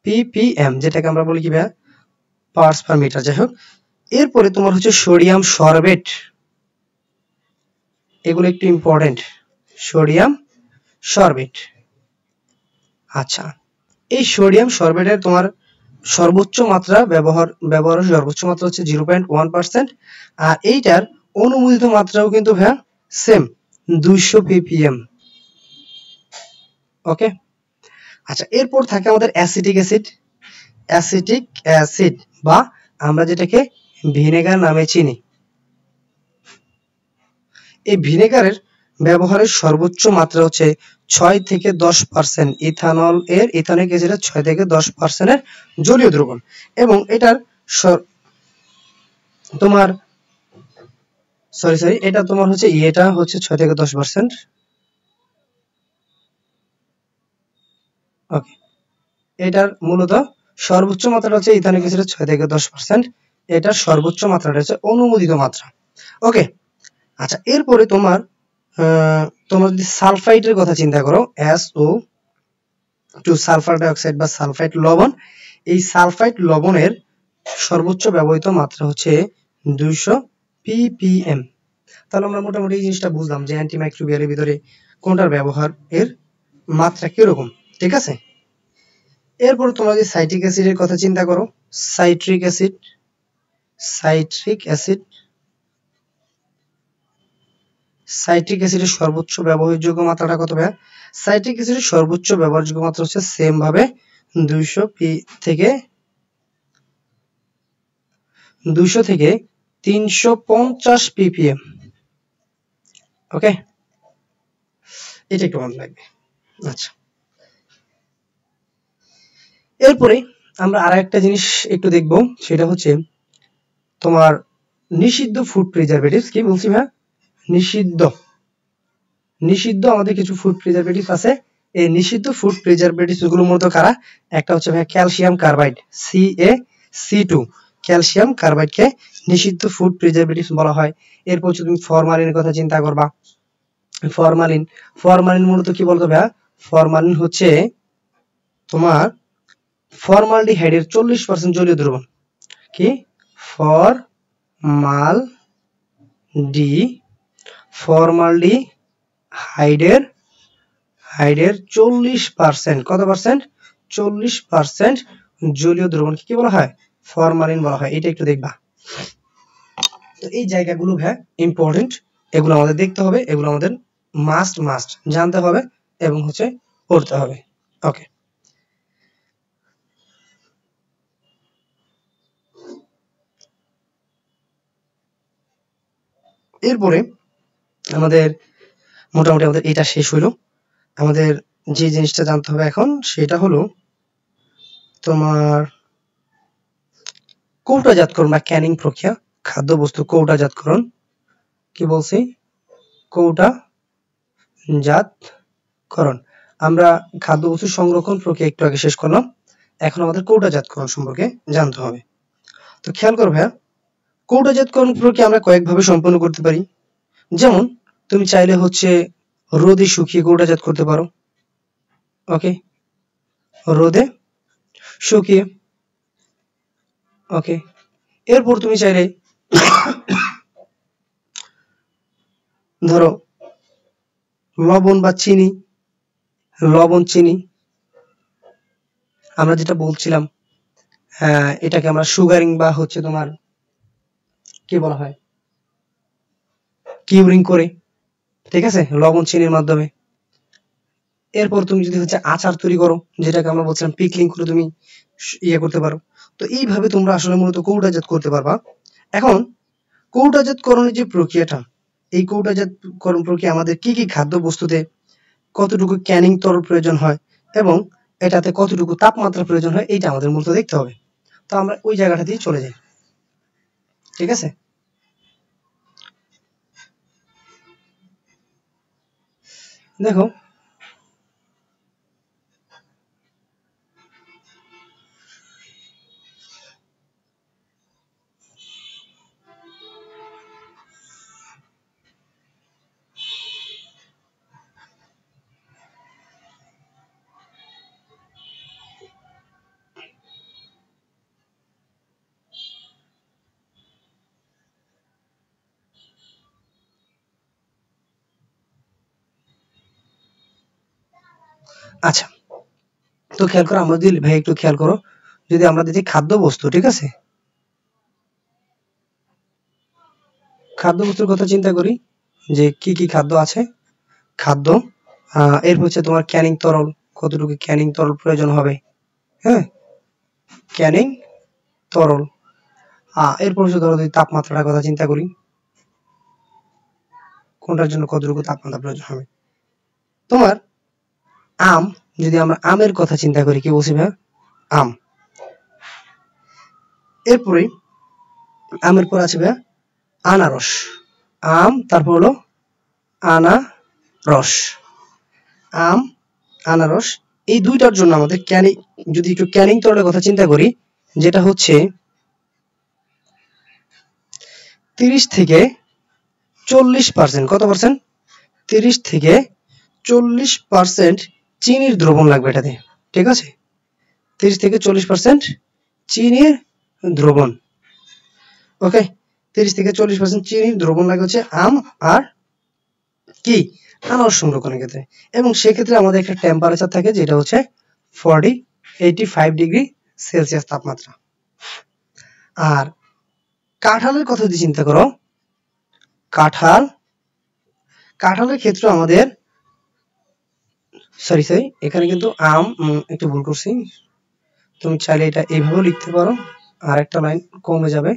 ppm, যেটাকে আমরা বলি কি ভাইয়া পার্টস পার মিটার। যাই হোক, এরপরে তোমার হচ্ছে সোডিয়াম সরবেট, এগুলো একটু ইম্পর্টেন্ট, সোডিয়াম সরবেট। আচ্ছা, এই সোডিয়াম সরবেটের তোমার সর্বোচ্চ মাত্রা ব্যবহারের সর্বোচ্চ মাত্রা হচ্ছে 0.1%। আর এইটার অনুমোদিত মাত্রাও কিন্তু ভাইয়া সেম 200 ppm। ওকে, আচ্ছা এরপর থাকে আমাদের অ্যাসিটিক অ্যাসিড বা আমরা যেটাকে ভিনেগার নামে চিনি। এই ভিনেগারের ব্যবহারের সর্বোচ্চ মাত্রা হচ্ছে 6 থেকে 10%। ইথানিক অ্যাসিডের 6 থেকে 10% এর জলীয় দ্রবণ, এবং এটার তোমার এটা তোমার হচ্ছে এটা হচ্ছে 6 থেকে 10%। ওকে, এটার মূলত সর্বোচ্চ মাত্রা হচ্ছে ইথানিক অ্যাসিডের 6 থেকে 10%। এটার সর্বোচ্চ মাত্রাটা হচ্ছে অনুমোদিত মাত্রা। ওকে, আচ্ছা এরপরে তোমার যদি সালফাইডের কথা চিন্তা করো, SO2 সালফার ডাইঅক্সাইড বা সালফাইড লবণ, এই সালফাইড লবণের সর্বোচ্চ ব্যবহৃত মাত্রা হচ্ছে 200 ppm। তাহলে আমরা মোটামুটি এই জিনিসটা বুঝলাম যে অ্যান্টিমাইক্রোবিয়ালের ভিতরে কোনটার ব্যবহার এর মাত্রা কিরকম, ঠিক আছে। এরপর তোমরা যদি সাইট্রিক অ্যাসিডের কথা চিন্তা করো, সাইট্রিক অ্যাসিডের সর্বোচ্চ ব্যবহারযোগ্য মাত্রাটা কত ভাইয়া? সাইট্রিক অ্যাসিডের সর্বোচ্চ ব্যবহারযোগ্য মাত্রা হচ্ছে সেম ভাবে 200 থেকে 350 ppm। ওকে, এটা একটু মনে রাখবে। আচ্ছা, এরপরে আমরা আরেকটা জিনিস একটু দেখব, সেটা হচ্ছে তোমার নিষিদ্ধ ফুড প্রিজারভেটিভস। কি বলছি ভাই? নিষিদ্ধ আমাদের কিছু ফুড প্রিজারভেটিভস আছে। এই নিষিদ্ধ ফুড প্রিজারভেটিভস গুলো মূলত কারা? একটা হচ্ছে ভাই ক্যালসিয়াম কার্বাইড, CaC2, ক্যালসিয়াম কার্বাইডকে নিষিদ্ধ ফুড প্রিজারভেটিভস বলা হয়। এরপর তুমি ফরমালিনের কথা চিন্তা করবা, ফরমালিন মূলত কি বলতো ভাইয়া? ফরমালিন হচ্ছে তোমার ফরমালডিহাইডের 40% জলীয় দ্রবণ। কি? ফরমালডিহাইডের 40%, কত পার্সেন্ট? 40% জলীয় দ্রবণ কি বলা হয়? ফরমালিন বলা হয়। এটা একটু দেখবা। তো এই জায়গাগুলো ভাই ইম্পর্টেন্ট, এগুলো আমাদের দেখতে হবে, এগুলো আমাদের মাস্ট জানতে হবে এবং হচ্ছে পড়তে হবে। ওকে, এরপরে আমাদের মোটামুটি আমাদের এটা শেষ হইলো। আমাদের যে জিনিসটা জানতে হবে এখন সেটা হলো তোমার কৌটাজাতকরণ বা ক্যানিং প্রক্রিয়া, খাদ্যবস্তু কৌটাজাতকরণ। কি বলছি? কৌটাজাতকরণ। আমরা খাদ্যবস্তু সংরক্ষণ প্রক্রিয়া একটু আগে শেষ করলাম, এখন আমাদের কৌটাজাতকরণ সম্পর্কে জানতে হবে। তো খেয়াল করো ভাইয়া, কৌটাজাতকরণ প্রক্রিয়া আমরা কয়েকভাবে সম্পন্ন করতে পারি। যেমন তুমি চাইলে হচ্ছে রোদে শুকিয়ে কৌটাজাত করতে পারো। ওকে, রোদে শুকিয়ে। ওকে, এরপর তুমি চাইলে ধরো লবণ চিনি আমরা যেটা বলছিলাম, এটাকে আমরা সুগারিং বা হচ্ছে তোমার কি বলা হয়, কিউরিং করে, ঠিক আছে, লবণ চিনির মাধ্যমে। এরপর তুমি যদি হচ্ছে আচার তৈরি করো, যেটাকে আমরা বলছিলাম পিকলিং করে তুমি ইয়ে করতে পারো। তো এইভাবে তোমরা আসলে মূলত কৌটাজাত করতে পারবা। এখন কৌটাজাতকরণের যে প্রক্রিয়াটা, এই কৌটাজাতকরণ প্রক্রিয়া আমাদের কি কি খাদ্য বস্তুতে কতটুকু ক্যানিং তরল প্রয়োজন হয় এবং এটাতে কতটুকু তাপমাত্রা প্রয়োজন হয়, এইটা আমাদের মূলত দেখতে হবে। তো আমরা ওই জায়গাটাতেই চলে যাই, ঠিক আছে। দেখো আচ্ছা, তো খেয়াল করো, আমরা যদি ভাই একটু খেয়াল করো, যদি আমরা দেখি খাদ্যবস্তু, ঠিক আছে, খাদ্যবস্তুর কথা চিন্তা করি যে কি কি খাদ্য আছে, খাদ্য, এরপর হচ্ছে তোমার ক্যানিং তরল, কতটুকু ক্যানিং তরল প্রয়োজন হবে, হ্যাঁ, ক্যানিং তরল। এরপর হচ্ছে ধরো যদি তাপমাত্রার কথা চিন্তা করি, কোনটার জন্য কতটুকু তাপমাত্রা প্রয়োজন হবে। তোমার আম, যদি আমরা আমের কথা চিন্তা করি, কি বলছি ভাই, আম। এরপরে আমের পর আছে ভাই আনারস, আম, তারপর হলো আনারস, আম, আনারস। এই দুইটার জন্য আমাদের ক্যানিং, যদি একটু ক্যানিং তরলের কথা চিন্তা করি, যেটা হচ্ছে 30 থেকে 40%, কত পার্সেন্ট, 30 থেকে 40% চিনির দ্রবণ লাগবে এটাতে, ঠিক আছে, 30 থেকে 40% চিনির দ্রবণ, ওকে, 30 থেকে 40% চিনির দ্রবণ লাগে হচ্ছে আম আর কি আনারস সংরক্ষণের ক্ষেত্রে। এবং সেক্ষেত্রে আমাদের একটা টেম্পারেচার থাকে যেটা হচ্ছে 85 ডিগ্রি সেলসিয়াস তাপমাত্রা। আর কাঁঠালের কথা যদি চিন্তা করো, কাঁঠালের ক্ষেত্রে আমাদের সরি এখানে কিন্তু আম, একটু ভুল করছি, তুমি চাইলে এটা এইভাবেও লিখতে পারো, আর একটা লাইন কমে যাবে,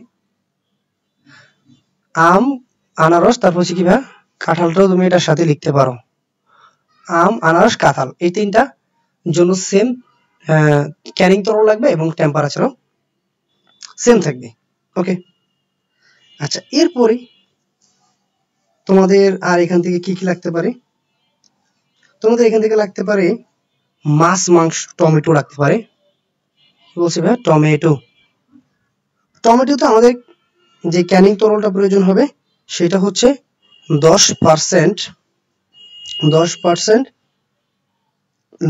আম, আনারস, তারপর হচ্ছে কি ভাই কাঁঠালটাও তুমি এটার সাথে লিখতে পারো, আম, আনারস, কাঁঠাল, এই তিনটা জন্য সেম ক্যানিং তরল লাগবে এবং টেম্পারেচারও সেম থাকবে, ওকে। আচ্ছা, এরপরে তোমাদের আর এখান থেকে কি কি লাগতে পারে, তোমাদের এখান থেকে লাগতে পারে মাছ, মাংস, টমেটো লাগতে পারে, কি বলছি ভাই, টমেটো, টমেটোতে আমাদের যে ক্যানিং তরলটা প্রয়োজন হবে সেটা হচ্ছে 10%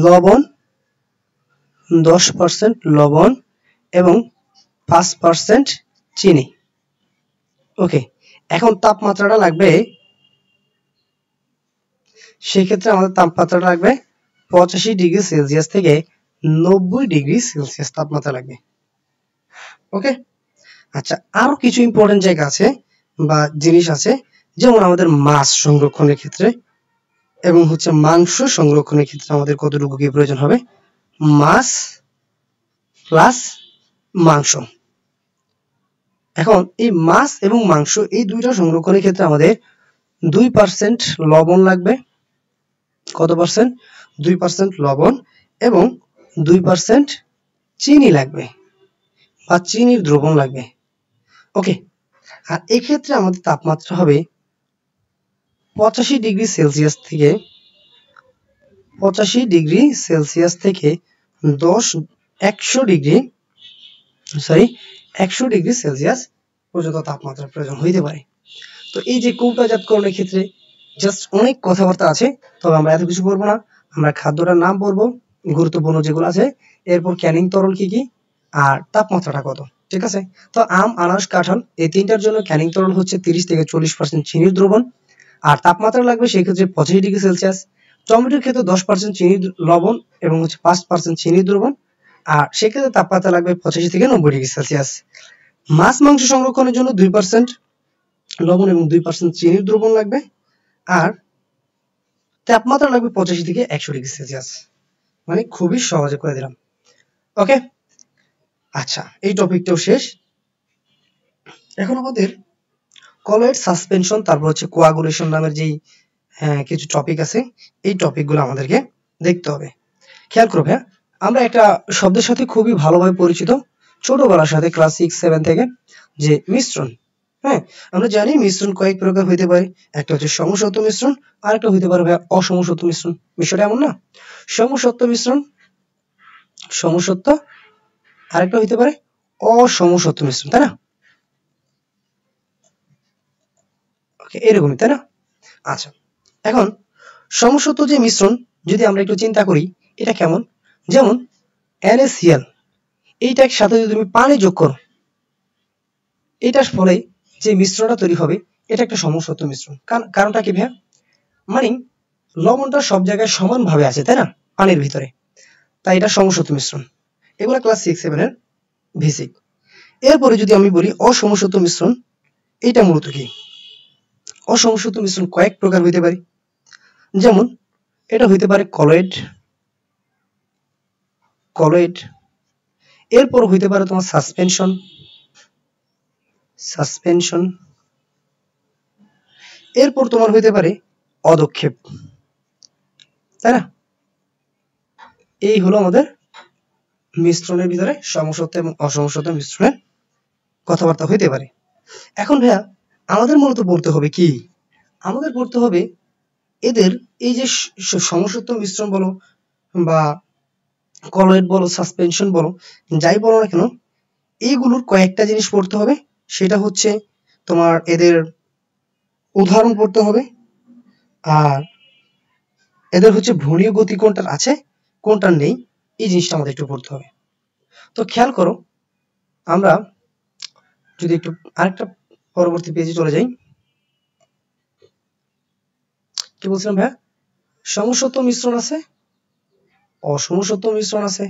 লবণ, 10% লবণ এবং 5% চিনি, ওকে। এখন তাপমাত্রাটা লাগবে, সেক্ষেত্রে আমাদের তাপমাত্রাটা লাগবে 85 ডিগ্রি সেলসিয়াস থেকে 90 ডিগ্রি সেলসিয়াস তাপমাত্রা লাগবে, ওকে। আচ্ছা, আরো কিছু ইম্পর্টেন্ট জায়গা আছে বা জিনিস আছে, যেমন আমাদের মাছ সংরক্ষণের ক্ষেত্রে এবং হচ্ছে মাংস সংরক্ষণের ক্ষেত্রে আমাদের কতটুকু কি প্রয়োজন হবে, মাছ প্লাস মাংস। এখন এই মাছ এবং মাংস এই দুইটা সংরক্ষণের ক্ষেত্রে আমাদের 2% লবণ লাগবে, কত পার্সেন্ট, 2% লবণ এবং 2% চিনি লাগবে বা চিনির দ্রবণ লাগবে, ওকে। আর এক্ষেত্রে আমাদের তাপমাত্রা হবে 85 ডিগ্রি সেলসিয়াস থেকে 100 ডিগ্রি সেলসিয়াস পর্যন্ত তাপমাত্রার প্রয়োজন হইতে পারে। তো এই যে কৌটাজাতকরণের ক্ষেত্রে জাস্ট অনেক কথাবার্তা আছে, তবে আমরা এত কিছু পড়বো না, আমরা খাদ্যটার নাম পড়বো, গুরুত্বপূর্ণ যেগুলো আছে, এরপর ক্যানিং তরল কি কি আর তাপমাত্রাটা কত, ঠিক আছে। তো আম, আনারস, কাঁঠাল এই তিনটার জন্য ক্যানিং তরল হচ্ছে 30 থেকে 40% চিনির দ্রবণ, আর তাপমাত্রা লাগবে সেই ক্ষেত্রে 85 ডিগ্রি সেলসিয়াস। টমেটোর ক্ষেত্রে 10% চিনির লবণ এবং হচ্ছে 5% চিনির দ্রবণ, আর সেক্ষেত্রে তাপমাত্রা লাগবে 85 থেকে 90 ডিগ্রি সেলসিয়াস। মাছ, মাংস সংরক্ষণের জন্য 2% লবণ এবং 2% চিনির দ্রবণ লাগবে, আর তাপমাত্রা লাগবে 85 থেকে 100 ডিগ্রি সেলসিয়াস। মানে খুবই সহজে করে দিলাম, ওকে। আচ্ছা, এই টপিকটাও শেষ। এখন আমাদের কলয়েড সাসপেনশন, তারপর হচ্ছে কোয়াগুলেশন নামের যেই কিছু টপিক আছে, এই টপিকগুলো আমাদেরকে দেখতে হবে। খেয়াল করবে, আমরা একটা শব্দের সাথে খুবই ভালোভাবে পরিচিত ছোটবেলার সাথে, ক্লাস 6-7 থেকে, যে মিশ্রণ। হ্যাঁ, আমরা জানি মিশ্রণ কয়েক প্রকার হইতে পারে, একটা হচ্ছে সমসত্ব মিশ্রণ, আর একটা হইতে পারে অসমসত্ব মিশ্রণ। বিষয়টা এমন না, সমসত্ব মিশ্রণ, সমসত্ব, আরেকটা হইতে পারে অসমসত্ব মিশ্রণ, তাই না, এরকমই, তাই না। আচ্ছা, এখন সমসত্ব যে মিশ্রণ যদি আমরা একটু চিন্তা করি, এটা কেমন, যেমন NaCl, এইটার সাথে যদি তুমি পানি যোগ করো, এটার ফলে যে মিশ্রণটা তৈরি হবে এটা একটা সমসত্ব মিশ্রণ। কারণটা কি ভাইয়া, মানে লবণটা সব জায়গায় সমানভাবে আছে, তাই না, পানির ভিতরে, তাই এটা সমসত্ব মিশ্রণ। এগুলো ক্লাস 6-7 এর ভিসিক। এরপরে যদি আমি বলি অসমসত্ব মিশ্রণ, এটা মূলত কি? অসমসত্ব মিশ্রণ কয়েক প্রকার হইতে পারে, যেমন এটা হইতে পারে কলয়েড, কলয়েড। এরপর হইতে পারে তোমার সাসপেনশন, সাসপেনশন। এরপর তোমার হইতে পারে অদক্ষেপ, তাই না? এই হলো আমাদের মিশ্রণের ভিতরে সমসত্ব এবং অসমসত্ব মিশ্রণের কথাবার্তা হইতে পারে। এখন ভাইয়া আমাদের মূলত পড়তে হবে কি? আমাদের পড়তে হবে এদের এই যে সমসত্ব মিশ্রণ বলো বা কলয়েড বলো, সাসপেনশন বলো, যাই বলো না কেন, এইগুলোর কয়েকটা জিনিস পড়তে হবে। সেটা হচ্ছে তোমার এদের উদাহরণ পড়তে হবে, আর এদের হচ্ছে ভ্রমণীয় গতি কোনটার আছে কোনটার নেই, এই জিনিসটা আমাদের একটু পড়তে হবে। তো খেয়াল করো, আমরা যদি একটু আরেকটা পরবর্তী পেজে চলে যাই, কি বলছিলাম ভাইয়া? সমসত্ব মিশ্রণ আছে, অসমসত্ব মিশ্রণ আছে।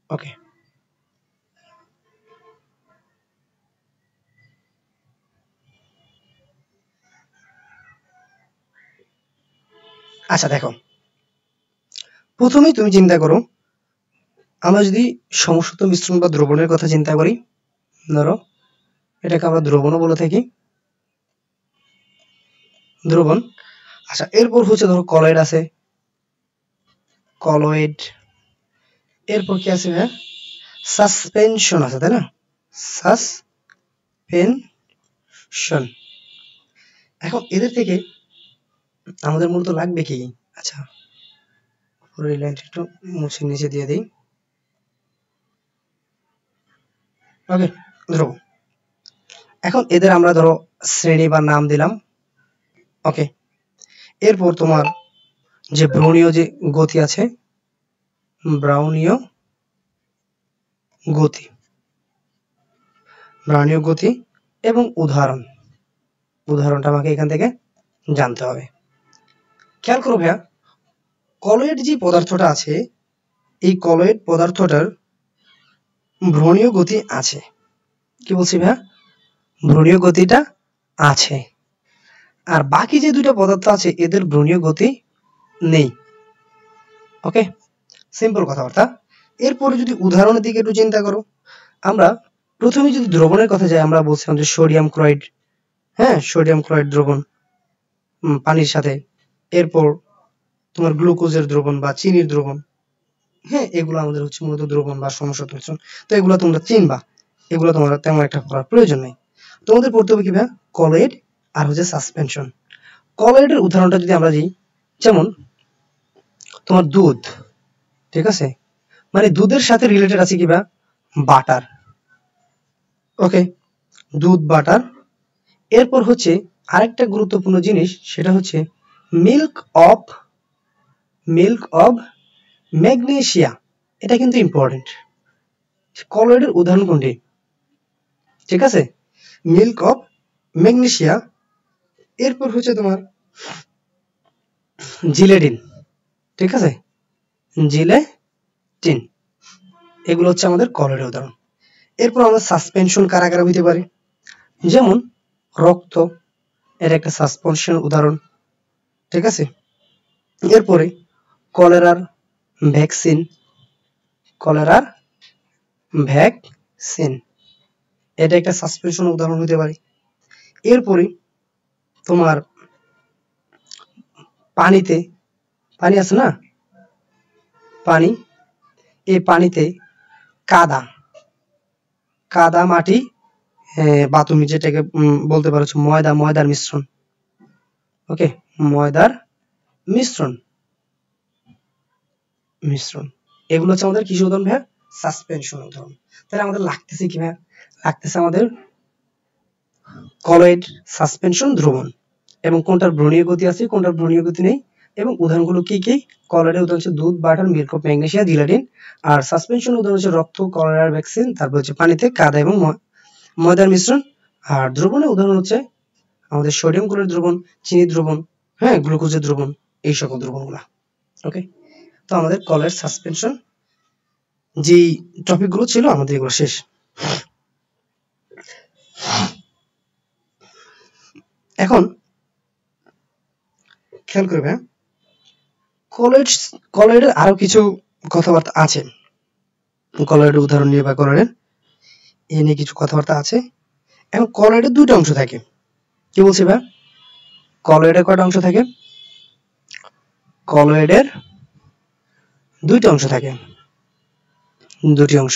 ওকে, আচ্ছা দেখো, প্রথমেই তুমি চিন্তা করো, আমরা যদি সমসত্ব মিশ্রণ বা দ্রবণের কথা চিন্তা করি, ধরো এটাকে আমরা দ্রবণও বলে থাকি, দ্রবণ। আচ্ছা, এরপর হচ্ছে ধরো কলয়েড আছে, কলয়েড। এরপর কি আছে ভাইয়া? সাসপেনশন আছে, তাই না? সাসপেনশন। এখন এদের থেকে আমাদের মূলত লাগবে কি? আচ্ছা, পুরো এই লাইনটা একটু মুছে নিচে দিয়ে দিই। ওকে, ধরো এখন এদের আমরা ধরো শ্রেণী বা নাম দিলাম। ওকে, এরপর তোমার যে ব্রাউনীয় যে গতি আছে, ব্রাউনীয় গতি, ব্রাউনীয় গতি এবং উদাহরণ, উদাহরণটা আমাকে এখান থেকে জানতে হবে। খেয়াল করো ভাইয়া, কলয়েড যে পদার্থটা আছে, এই কলয়েড পদার্থটার ভ্রমণীয় গতি আছে। কি বলছি ভাইয়া? ভ্রমণীয় গতিটা আছে। আর বাকি যে দুইটা পদার্থ আছে এদের ভ্রমণীয় গতি নেই। ওকে, সিম্পল কথাবার্তা। এরপরে যদি উদাহরণের দিকে একটু চিন্তা করো, আমরা প্রথমে যদি দ্রবণের কথা যাই, আমরা বলছিলাম যে সোডিয়াম ক্লোরাইড, হ্যাঁ, সোডিয়াম ক্লোরাইড দ্রবণ পানির সাথে। এরপর তোমার গ্লুকোজের দ্রবণ বা চিনির দ্রবণ, হ্যাঁ, এগুলো আমাদের হচ্ছে মূলত দ্রবণ বা সমসত্ব মিশ্রণ। তো এগুলো তোমরা চিনবা, এগুলো তোমার তেমন একটা পড়ার প্রয়োজন নেই। তোমাদের পড়তে হবে কি ভাইয়া? কলয়েড আর হচ্ছে সাসপেনশন। কলয়েডের উদাহরণটা যদি আমরা দিই, যেমন তোমার দুধ, ঠিক আছে, মানে দুধের সাথে রিলেটেড আছে কি ভাইয়া? বাটার। ওকে, দুধ, বাটার। এরপর হচ্ছে আরেকটা গুরুত্বপূর্ণ জিনিস, সেটা হচ্ছে milk of, milk of magnesia. এটা কিন্তু ইম্পর্টেন্ট। কলয়েডের উদাহরণ কোনটি? ঠিক আছে, মিল্ক অফ ম্যাগনেসিয়া। এরপর হচ্ছে তোমার জিলেটিন, ঠিক আছে, জিলেটিন। এগুলো হচ্ছে আমাদের কলয়েডের উদাহরণ। এরপর আমাদের সাসপেনশন কারা কারা হইতে পারে, যেমন রক্ত, এর একটা সাসপেনশন উদাহরণ, ঠিক আছে। এরপরে কলেরার ভ্যাকসিন, কলেরার ভ্যাকসিন, এটা একটা সাসপেনশন উদাহরণ হতে পারে। এরপরে তোমার পানিতে, পানি আছে না, পানি, এই পানিতে কাদা, কাদা, মাটি বা তুমি যেটাকে বলতে পারো ময়দা, ময়দার মিশ্রণ। ওকে, ময়দার মিশ্রণ, মিশ্রণ। এগুলো হচ্ছে আমাদের কিসের উদাহরণ ভাইয়া? সাসপেনশন উদাহরণ। তাহলে আমাদের লাগতেছে কি ভাইয়া? লাগতেছে আমাদের কলয়েড, সাসপেনশন, দ্রবণ, এবং কোনটার ভ্রমণীয় গতি আছে কোনটার ভ্রমণীয় গতি নেই, এবং উদাহরণগুলো কি কি? কলয়েডের উদাহরণ হচ্ছে দুধ, butter, milk of magnesia, gelatin. আর সাসপেনশন উদাহরণ হচ্ছে রক্ত, কলেরার ভ্যাকসিন, তারপর হচ্ছে পানিতে কাদা এবং ময়দার মিশ্রণ। আর দ্রবণের উদাহরণ হচ্ছে আমাদের সোডিয়াম ক্লোরাইড দ্রবণ, চিনি দ্রবণ, হ্যাঁ, গ্লুকোজের দ্রবণ, এই সকল দ্রবণগুলা। ওকে, তো আমাদের কলের সাসপেনশন যেই টপিকগুলো ছিল আমাদের এগুলো শেষ। এখন খেয়াল করবে, কলয়েডের আরো কিছু কথাবার্তা আছে। কলয়েডের উদাহরণ নিয়ে বা কলয়েডের এ নিয়ে কিছু কথাবার্তা আছে। এখন কলয়েডের দুইটা অংশ থাকে। কি বলছি ভাই? কলয়েডের কয়টা অংশ থাকে? কলয়েডের দুইটা অংশ থাকে, দুটি অংশ।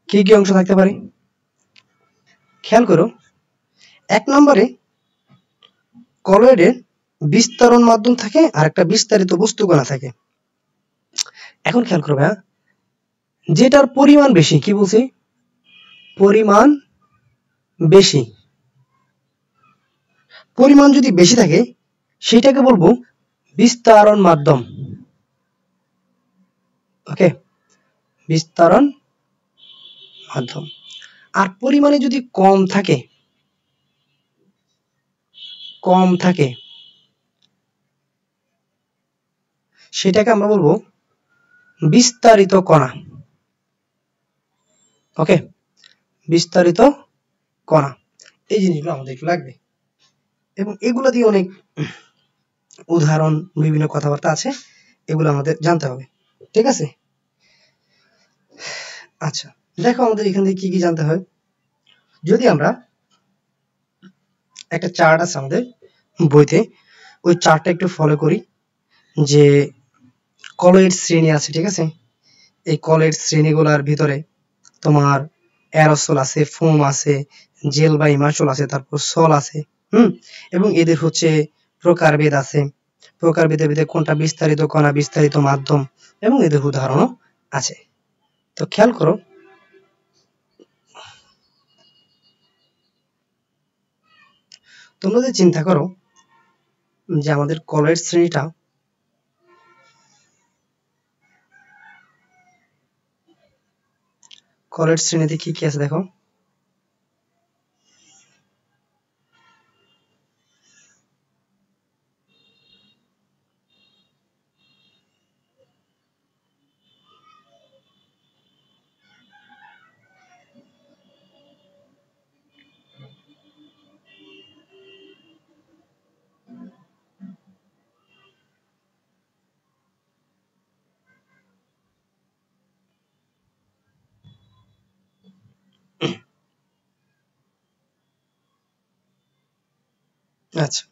কি কি অংশ থাকতে পারে? খেয়াল করো, 1 নম্বরে কলয়েডের বিস্তারণ মাধ্যম থাকে আর একটা বিস্তারিত বস্তুকণা থাকে। এখন খেয়াল করবে, যেটার পরিমাণ বেশি, কি বলছি? পরিমাণ বেশি। পরিমাণ যদি বেশি থাকে সেটাকে বলবো বিস্তারণ মাধ্যম। ওকে, বিস্তারণ মাধ্যম। আর পরিমাণে যদি কম থাকে সেটাকে আমরা বলবো বিস্তারিত কণা। ওকে, বিস্তারিত কণা। এই জিনিসগুলো আমাদের একটু লাগবে, এবং এগুলো দিয়ে অনেক উদাহরণ, বিভিন্ন কথাবার্তা আছে, এগুলো আমাদের জানতে হবে। ঠিক আছে? আচ্ছা, দেখো আমাদের এখান থেকে কি কি জানতে হয়। যদি আমরা একটা চার্ট আছে আমাদের বইতে, ওই চার্টটা একটু ফলো করি, যে কলয়েড শ্রেণী আছে, ঠিক আছে? এই কলয়েড শ্রেণীগুলোর ভিতরে তোমার অ্যারোসল আছে, ফোম আছে, জেল বা ইমারসল আছে, তারপর সল আছে, এবং এদের হচ্ছে প্রকারভেদ আছে, প্রকারভেদে ভেদে কোনটা বিস্তারিত কণা, বিস্তারিত মাধ্যম, এবং এদের উদাহরণও আছে। তো খেয়াল করো, তোমরা যদি চিন্তা করো যে আমাদের কলয়েড শ্রেণীটা কলয়েড শ্রেণীতে কি কি আছে দেখো। আচ্ছা,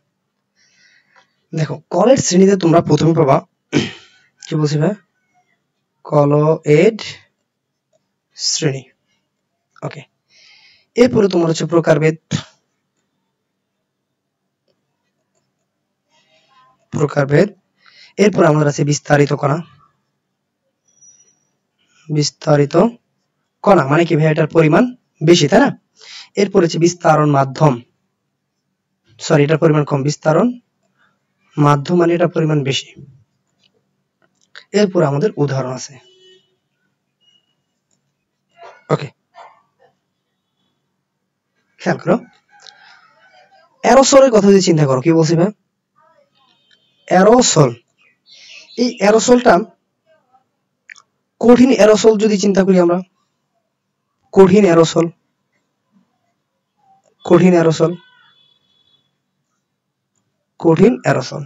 দেখো কলয়েড শ্রেণীতে তোমরা প্রথমে পাবা, কি বলছি ভাই? কলয়েড শ্রেণী। ওকে, এরপরে তোমার হচ্ছে প্রকারভেদ, এরপর আমাদের আছে বিস্তারিত কণা। বিস্তারিত কণা মানে কি ভাই? এটার পরিমাণ বেশি, তাই না? এরপর হচ্ছে বিস্তারণ মাধ্যম, সরি এটার পরিমাণ কম, বিস্তারণ মাধ্যম মানে এটার পরিমাণ বেশি। এরপর আমাদের উদাহরণ আছে। ওকে, খেয়াল করো, অ্যারোসলের কথা যদি চিন্তা করো, কি বলছি ভাই? অ্যারোসল, এই অ্যারোসলটা, কঠিন অ্যারোসল যদি চিন্তা করি আমরা, কঠিন অ্যারোসল, কঠিন অ্যারোসল, কঠিন অ্যারোসল।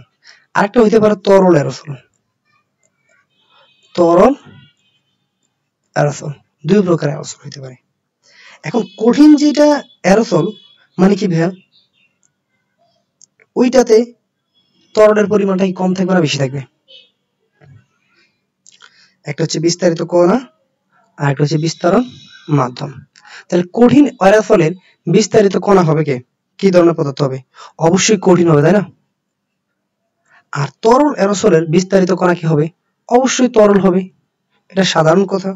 আরেকটা হইতে পারে তরল অ্যারোসল, তরল অ্যারোসল। দুই প্রকার অ্যারোসল হইতে পারে। এখন কঠিন যেটা অ্যারোসল মানে কি ভাইয়া? ওইটাতে তরলের পরিমাণটা কম থাকবে না বেশি থাকবে? একটা হচ্ছে বিস্তারিত কণা আর একটা হচ্ছে বিস্তারণ মাধ্যম। তাহলে কঠিন অ্যারোসলের বিস্তারিত কণা হবে কি ধরনের পদার্থ হবে? অবশ্যই কঠিন হবে, তাই না? আর তরল অ্যারোসলের বিস্তারিত কণা কি হবে? অবশ্যই তরল হবে, এটা সাধারণ কথা,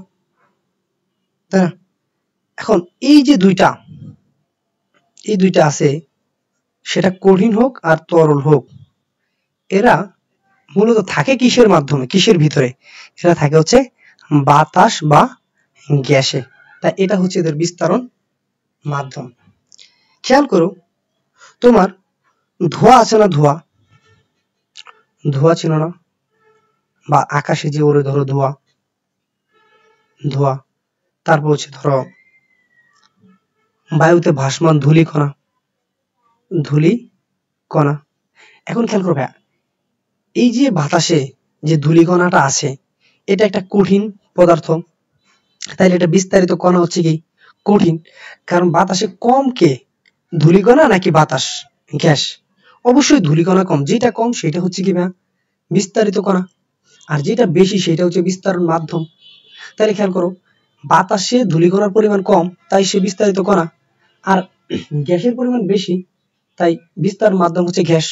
তাই না? এখন এই যে দুইটা আছে, সেটা কঠিন হোক আর তরল হোক, এরা মূলত থাকে কিসের মাধ্যমে, কিসের ভিতরে? এরা থাকে হচ্ছে বাতাস বা গ্যাসে। তাই এটা হচ্ছে এদের বিস্তারণ মাধ্যম। খেয়াল করো, তোমার ধোঁয়া আছে না, ধোঁয়া, ধোঁয়া ছিল না, বা আকাশে যে ওরে ধরো ধোঁয়া, ধোঁয়া। তারপর হচ্ছে ধরো বায়ুতে ভাসমান ধূলিকণা, ধূলিকণা। এখন খেয়াল করো ভাইয়া, এই যে বাতাসে যে ধূলিকণাটা আছে, এটা একটা কঠিন পদার্থ, তাইলে এটা বিস্তারিত কণা হচ্ছে কি কঠিন। কারণ বাতাসে কম কে, ধূলিকণা নাকি বাতাস, গ্যাস? অবশ্যই ধূলিকণা কম, যেটা কম সেটা হচ্ছে কি ভাইয়া বিস্তারিত কণা, আর যেটা বেশি সেটা হচ্ছে বিস্তারণ মাধ্যম। তাহলে খেয়াল করো, বাতাসে ধূলিকণার পরিমাণ কম তাই সে বিস্তারিত কণা, আর গ্যাসের পরিমাণ বেশি তাই বিস্তারণ মাধ্যম হচ্ছে গ্যাস।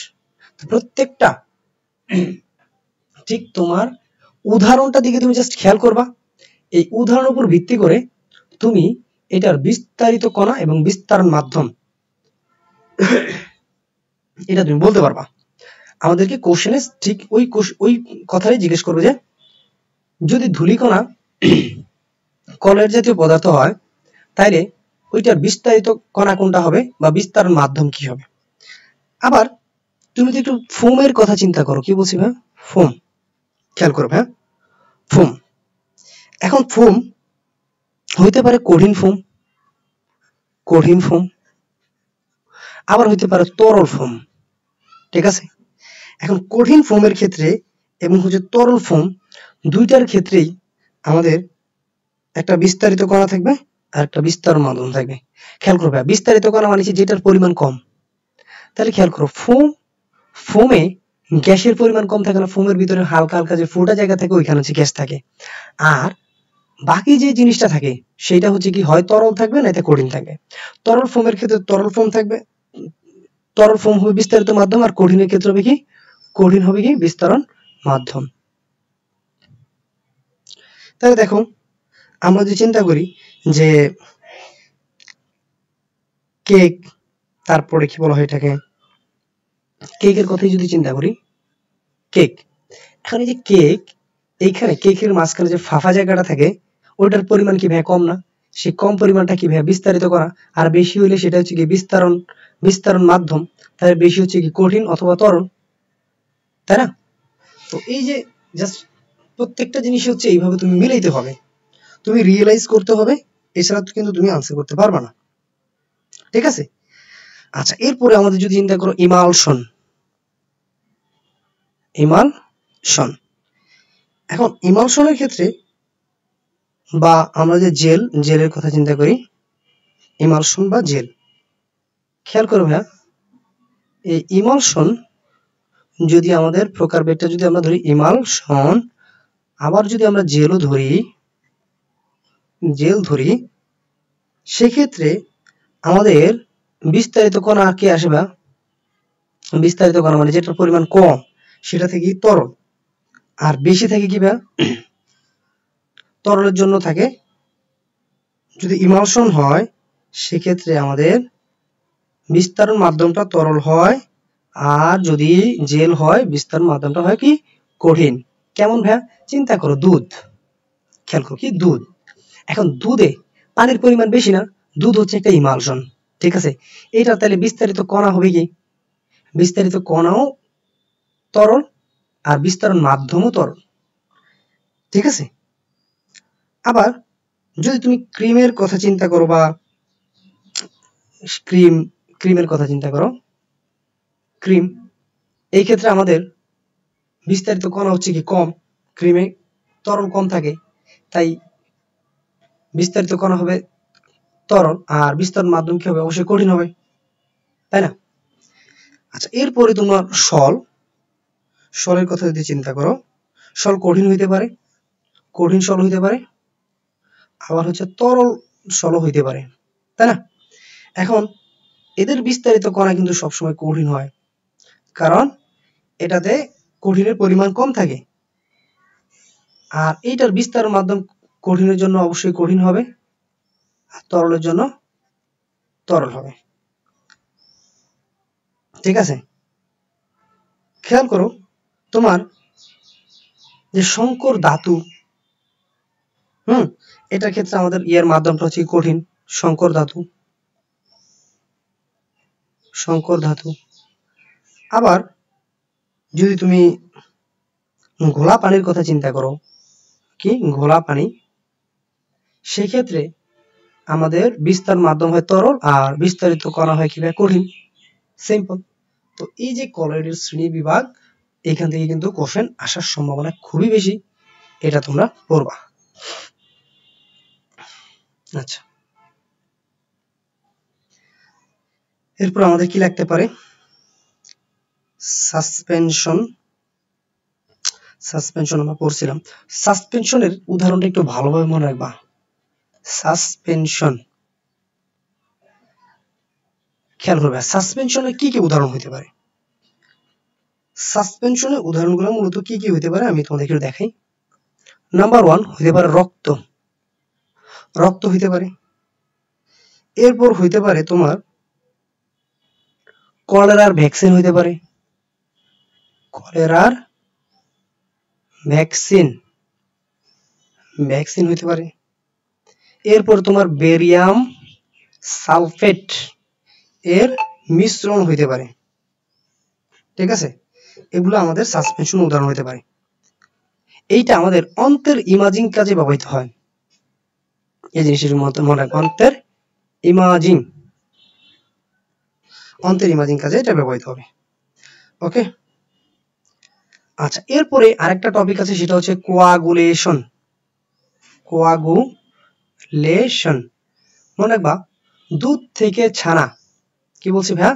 প্রত্যেকটা ঠিক তোমার উদাহরণটা দিকে তুমি জাস্ট খেয়াল করবা, এই উদাহরণের উপর ভিত্তি করে তুমি এটার বিস্তারিত কণা এবং বিস্তারণ মাধ্যম এটা তুমি বলতে পারবা। আমাদেরকে কোশ্চেনে ঠিক ওই কথাই জিজ্ঞেস করবে যে যদি ধূলিকণা কলের জাতীয় পদার্থ হয় তাইলে ওইটার বিস্তারিত কণা কোনটা হবে বা বিস্তারণ মাধ্যম কি হবে। আবার তুমি তো একটু ফোমের কথা চিন্তা করো, কি বলছি ভাই, ফোম। খেয়াল করো ভাই, ফোম। এখন ফোম হইতে পারে কঠিন ফোম, কঠিন ফোম, আবার হইতে পারে তরল ফোম, ঠিক আছে। এখন কঠিন ফোমের ক্ষেত্রে এবং হচ্ছে তরল ফোম দুইটার ক্ষেত্রেই আমাদের একটা বিস্তারিত কণা থাকবে আর একটা বিস্তারণ মাধ্যম থাকবে। খেয়াল করবে বিস্তারিত কণা মানে যেটার পরিমাণ কম। তাহলে খেয়াল করো ফোমে গ্যাসের পরিমাণ কম থাকে না, ফোমের ভিতরে হালকা হালকা যে ফোটা জায়গা থাকে ওইখানে হচ্ছে গ্যাস থাকে, আর বাকি যে জিনিসটা থাকে সেটা হচ্ছে কি হয় তরল থাকবে না কঠিন থাকবে। তরল ফোমের ক্ষেত্রে তরল ফোম থাকবে, তরল ফোম হবে বিস্তারিত মাধ্যম, আর কঠিনের ক্ষেত্রে হবে কি কঠিন হবে কি বিস্তারণ মাধ্যম। তাহলে দেখো আমরা যদি চিন্তা করি যে কেক, তারপরে কি বলা হয় এটাকে, কেকের কথাই যদি চিন্তা করি, কেক। এখন এই যে কেক, এইখানে কেকের মাঝখানে যে ফাঁপা জায়গাটা থাকে ওইটার পরিমাণ কি ভাই কম না, সেই কম পরিমাণটা কি ভাই বিস্তারিত করা, আর বেশি হইলে সেটা হচ্ছে কি বিস্তারণ মাধ্যম, তাহলে বেশি হচ্ছে কি কঠিন অথবা তরল, তাই না? তো এই যে জাস্ট প্রত্যেকটা জিনিস হচ্ছে এইভাবে তুমি মিলাইতে হবে, তুমি রিয়েলাইজ করতে হবে, এছাড়া কিন্তু তুমি আনসার করতে পারবে না, ঠিক আছে। আচ্ছা, এরপরে আমাদের যদি চিন্তা করো ইমালশন, ইমালশন। এখন ইমালশনের ক্ষেত্রে বা আমরা যে জেলের কথা চিন্তা করি, ইমালশন বা জেল। খেয়াল করো ভাইয়া, এই ইমালশন যদি আমাদের প্রকারভেদটা যদি আমরা ধরি ইমালশন, আবার যদি আমরা জেল ধরি, সেক্ষেত্রে আমাদের বিস্তারিত কণা কি আসবে, বিস্তারিত কণা মানে যেটার পরিমাণ কম সেটা থেকে তরল, আর বেশি থাকে কি ভাইয়া তরলের জন্য থাকে। যদি ইমালশন হয় সেক্ষেত্রে আমাদের বিস্তারণ মাধ্যমটা তরল হয়, আর যদি জেল হয় বিস্তারণ মাধ্যমটা হয় কি কঠিন। কেমন ভাইয়া, চিন্তা করো দুধ, খেয়াল করো কি দুধ। এখন দুধে পানির পরিমাণ বেশি না, দুধ হচ্ছে একটা ইমালশন, ঠিক আছে। এটা তাহলে বিস্তারিত কণা হবে কি, বিস্তারিত কণাও তরল আর বিস্তারণ মাধ্যমও তরল, ঠিক আছে। আবার যদি তুমি ক্রিমের কথা চিন্তা করো বা ক্রিমের কথা চিন্তা করো, ক্রিম, এই ক্ষেত্রে আমাদের বিস্তারিত কণা হচ্ছে কি কম, ক্রিমে তরল কম থাকে, তাই বিস্তারিত কণা হবে তরল, আর বিস্তারণ মাধ্যম কি হবে অবশ্যই কঠিন হবে, তাই না? আচ্ছা, এরপরে তোমার সলের কথা যদি চিন্তা করো, সল কঠিন হইতে পারে, কঠিন সল হইতে পারে, আবার হচ্ছে তরল সল হইতে পারে, তাই না? এখন এদের বিস্তারিত কণা কিন্তু সবসময় কঠিন হয়, কারণ এটাতে কঠিনের পরিমাণ কম থাকে, আর এইটার বিস্তারের মাধ্যম কঠিনের জন্য অবশ্যই কঠিন হবে, আর তরলের জন্য তরল হবে, ঠিক আছে। খেয়াল করো তোমার যে সংকর ধাতু, এটার ক্ষেত্রে আমাদের ইয়ের মাধ্যমটা হচ্ছে কঠিন, সংকর ধাতু। আবার যদি তুমি ঘোলা পানির কথা চিন্তা করো, কি ঘোলা পানি, সেক্ষেত্রে আমাদের বিস্তার মাধ্যম হয় তরল আর বিস্তারিত করা হয় কি কঠিন, সিম্পল। তো এই যে কলয়েডের শ্রেণী বিভাগ, এখান থেকে কিন্তু কোশ্চেন আসার সম্ভাবনা খুবই বেশি, এটা তোমরা পড়বা। আচ্ছা, এরপর আমাদের কি লাগতে পারে, সাসপেনশন। সাসপেনশন আমরা পড়ছিলাম, সাসপেনশনের উদাহরণটা একটু ভালোভাবে মনে রাখবা। সাসপেনশন, খেয়াল করবে সাসপেনশনের কি কি উদাহরণ হতে পারে। সাসপেনশনের উদাহরণগুলো মূলত কি কি হতে পারে আমি তোমাদেরকে দেখাই। নাম্বার 1 হতে পারে রক্ত, রক্ত হইতে পারে। এরপর হইতে পারে তোমার কলেরার ভ্যাকসিন হইতে পারে, কলেরার ভ্যাকসিন, ভ্যাকসিন হইতে পারে। এরপর তোমার বেরিয়াম সালফেট এর মিশ্রণ হইতে পারে, ঠিক আছে, এগুলো আমাদের সাসপেনশন উদাহরণ হইতে পারে। এইটা আমাদের অন্ত্রের ইমাজিং কাজে ব্যবহৃত হয়, এই জিনিসের মনে রাখবে, অন্ত্রের ইমাজিং, অন্ত্রের ইমাজিং কাজে এটা ব্যবহৃত হবে। ওকে, আচ্ছা, এরপরে আরেকটা টপিক আছে, সেটা হচ্ছে কোয়াগুলেশন। কোয়াগুলেশন মনে রাখবা, দুধ থেকে ছানা, কি বলছি ভাইয়া,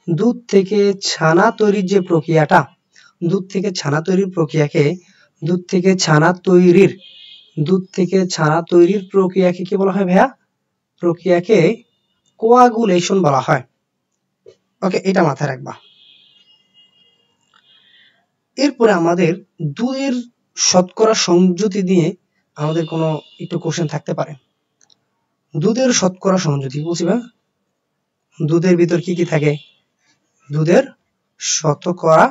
দুধ থেকে ছানা তৈরির যে প্রক্রিয়াটা, দুধ থেকে ছানা তৈরির প্রক্রিয়াকে, দুধ থেকে ছানা তৈরির প্রক্রিয়াকে কি বলা হয় ভাইয়া, প্রক্রিয়াকে কোয়াগুলেশন বলা হয়। ওকে, এটা মাথায় রাখবা। এরপরে আমাদের দুধের শতকরা সংযুতি দিয়ে আমাদের কোনো একটু কোশ্চেন থাকতে পারে। দুধের শতকরা সংযুতি বলছি ভাই, দুধের ভিতর কি কি থাকে, দুধের শতকরা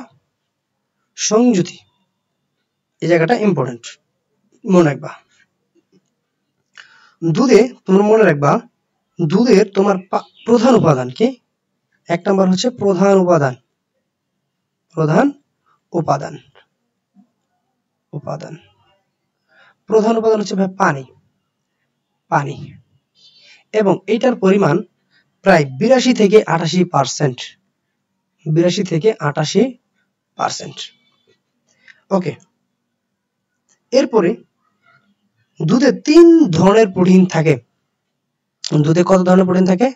সংযুতি, এই জায়গাটা ইম্পর্টেন্ট, মনে রাখবা। দুধে তোমরা মনে রাখবা, দুধের তোমার প্রধান উপাদান কি, এক নাম্বার হচ্ছে প্রধান উপাদান, প্রধান উপাদান, উপাদান, প্রধান উপাদান হচ্ছে ভাই পানি, পানি, এবং এটার পরিমাণ প্রায় 82 থেকে 88%, 82 থেকে 88%। ওকে, এরপরে দুধে 3 ধরনের প্রোটিন থাকে। দুধে কত ধরনের প্রোটিন থাকে,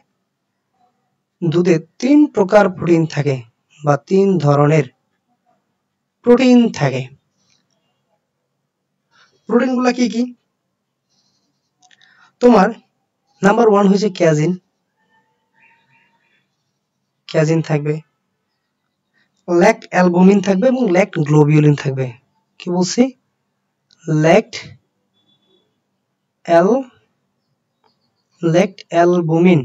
দুধে 3 প্রকার প্রোটিন থাকে বা 3 ধরনের প্রোটিন থাকে। প্রোটিনগুলো কি কি, তোমার নাম্বার 1 হচ্ছে ক্যাজিন, ক্যাজিন থাকবে, ল্যাক্ট অ্যালবুমিন থাকবে এবং ল্যাক্ট গ্লোবিউলিন থাকবে। কি বলছি, ল্যাক্ট অ্যালবুমিন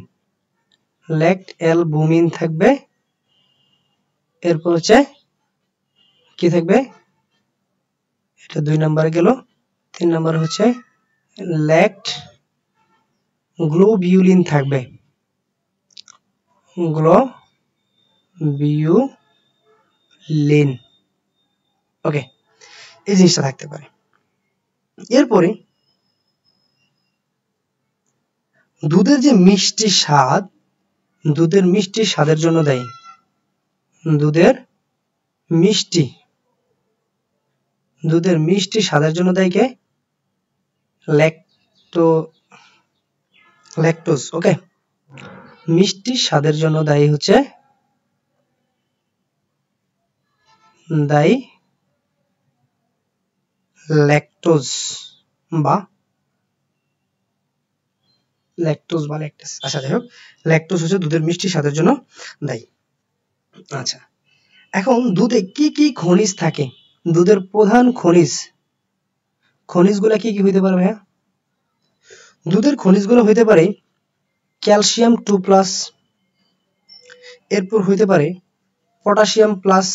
থাকবে। এরপর হচ্ছে কি থাকবে, এটা 2 নম্বরে গেল। 3 নম্বর হচ্ছে ল্যাক্ট গ্লোবিউলিন থাকবে, গ্লোবিউলিন। ওকে, এই জিনিসটা থাকতে পারে। এরপরে দুধের যে মিষ্টি স্বাদ, দুধের মিষ্টি স্বাদের জন্য দায়ী, দুধের মিষ্টি স্বাদের জন্য দায়ী কে, ল্যাকটোজ। ওকে, মিষ্টি স্বাদের জন্য দায়ী হচ্ছে ল্যাকটোজ বা ল্যাকটেস। আচ্ছা, যাই হোক, ল্যাকটোজ হচ্ছে দুধের মিষ্টি স্বাদের জন্য দায়ী। আচ্ছা, এখন দুধে কি কি খনিজ থাকে, দুধের প্রধান খনিজগুলো কি কি হইতে পারে ভাইয়া, দুধের খনিজগুলো হইতে পারে ক্যালসিয়াম 2+, এরপর হইতে পারে পটাশিয়াম প্লাস,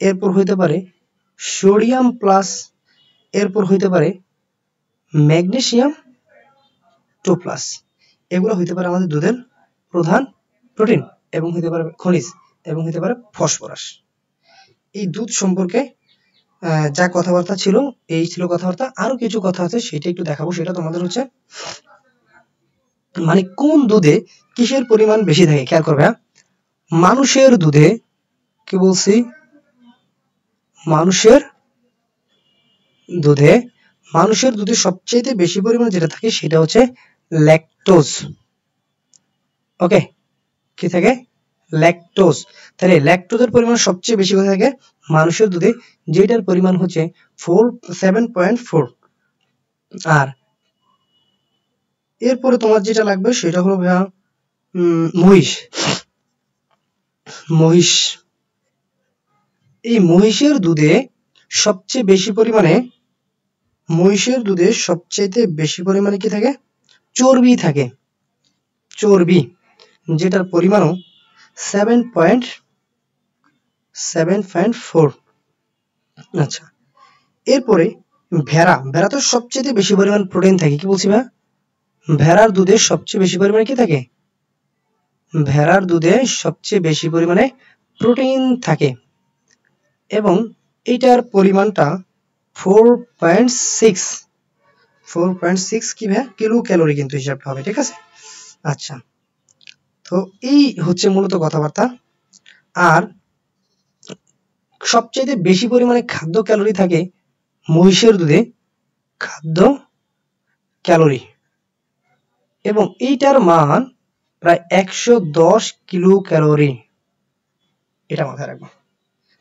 এরপর হইতে পারে সোডিয়াম প্লাস, এরপর হইতে পারে ম্যাগনেসিয়াম 2+। এগুলো হইতে পারে আমাদের দুধের প্রধান প্রোটিন এবং হইতে পারে খনিজ এবং হইতে পারে ফসফরাস। এই দুধ সম্পর্কে যা কথাবার্তা ছিল এই ছিল কথাবার্তা। আরো কিছু কথা আছে সেটা একটু দেখাবো। সেটা তোমাদের হচ্ছে মানে কোন দুধে কিসের পরিমাণ বেশি থাকে খেয়াল করবে। মানুষের দুধে, কি বলছি, মানুষের দুধে মানুষের দুধে সবচেয়ে বেশি পরিমাণ যেটা থাকে সেটা হচ্ছে ল্যাকটোজ। ওকে, কি থাকে? ল্যাকটোজ। তাহলে ল্যাকটোজের পরিমাণ সবচেয়ে বেশি কোথায় থাকে? মানুষের দুধে, যেটার পরিমাণ হচ্ছে 7.4। আর এরপরে তোমার যেটা লাগবে সেটা হলো ভাইয়া মহিষ। মহিষ, এই মহিষের দুধে সবচেয়ে বেশি পরিমাণে, মহিষের দুধে সবচেয়ে বেশি পরিমাণে কি থাকে? চর্বি থাকে। চর্বি, যেটার পরিমাণও 7.4। আচ্ছা, এরপরে ভেড়া। ভেড়া তো সবচেয়ে বেশি পরিমাণ প্রোটিন থাকে। কি বলছি ভাই? ভেড়ার দুধে সবচেয়ে বেশি পরিমাণে কি থাকে? ভেড়ার দুধে সবচেয়ে বেশি পরিমাণে প্রোটিন থাকে এবং এটার পরিমাণটা 4.6 কি ভাই? কিলো ক্যালোরি কিন্তু হিসাবটা হবে, ঠিক আছে? আচ্ছা, তো এই হচ্ছে মূলত কথাবার্তা। আর সবচেয়ে বেশি পরিমাণে খাদ্য ক্যালোরি থাকে মহিষের দুধে, খাদ্য ক্যালোরি, এবং এইটার মান প্রায় 110 কিলো ক্যালোরি। এটা মাথায় রাখবো।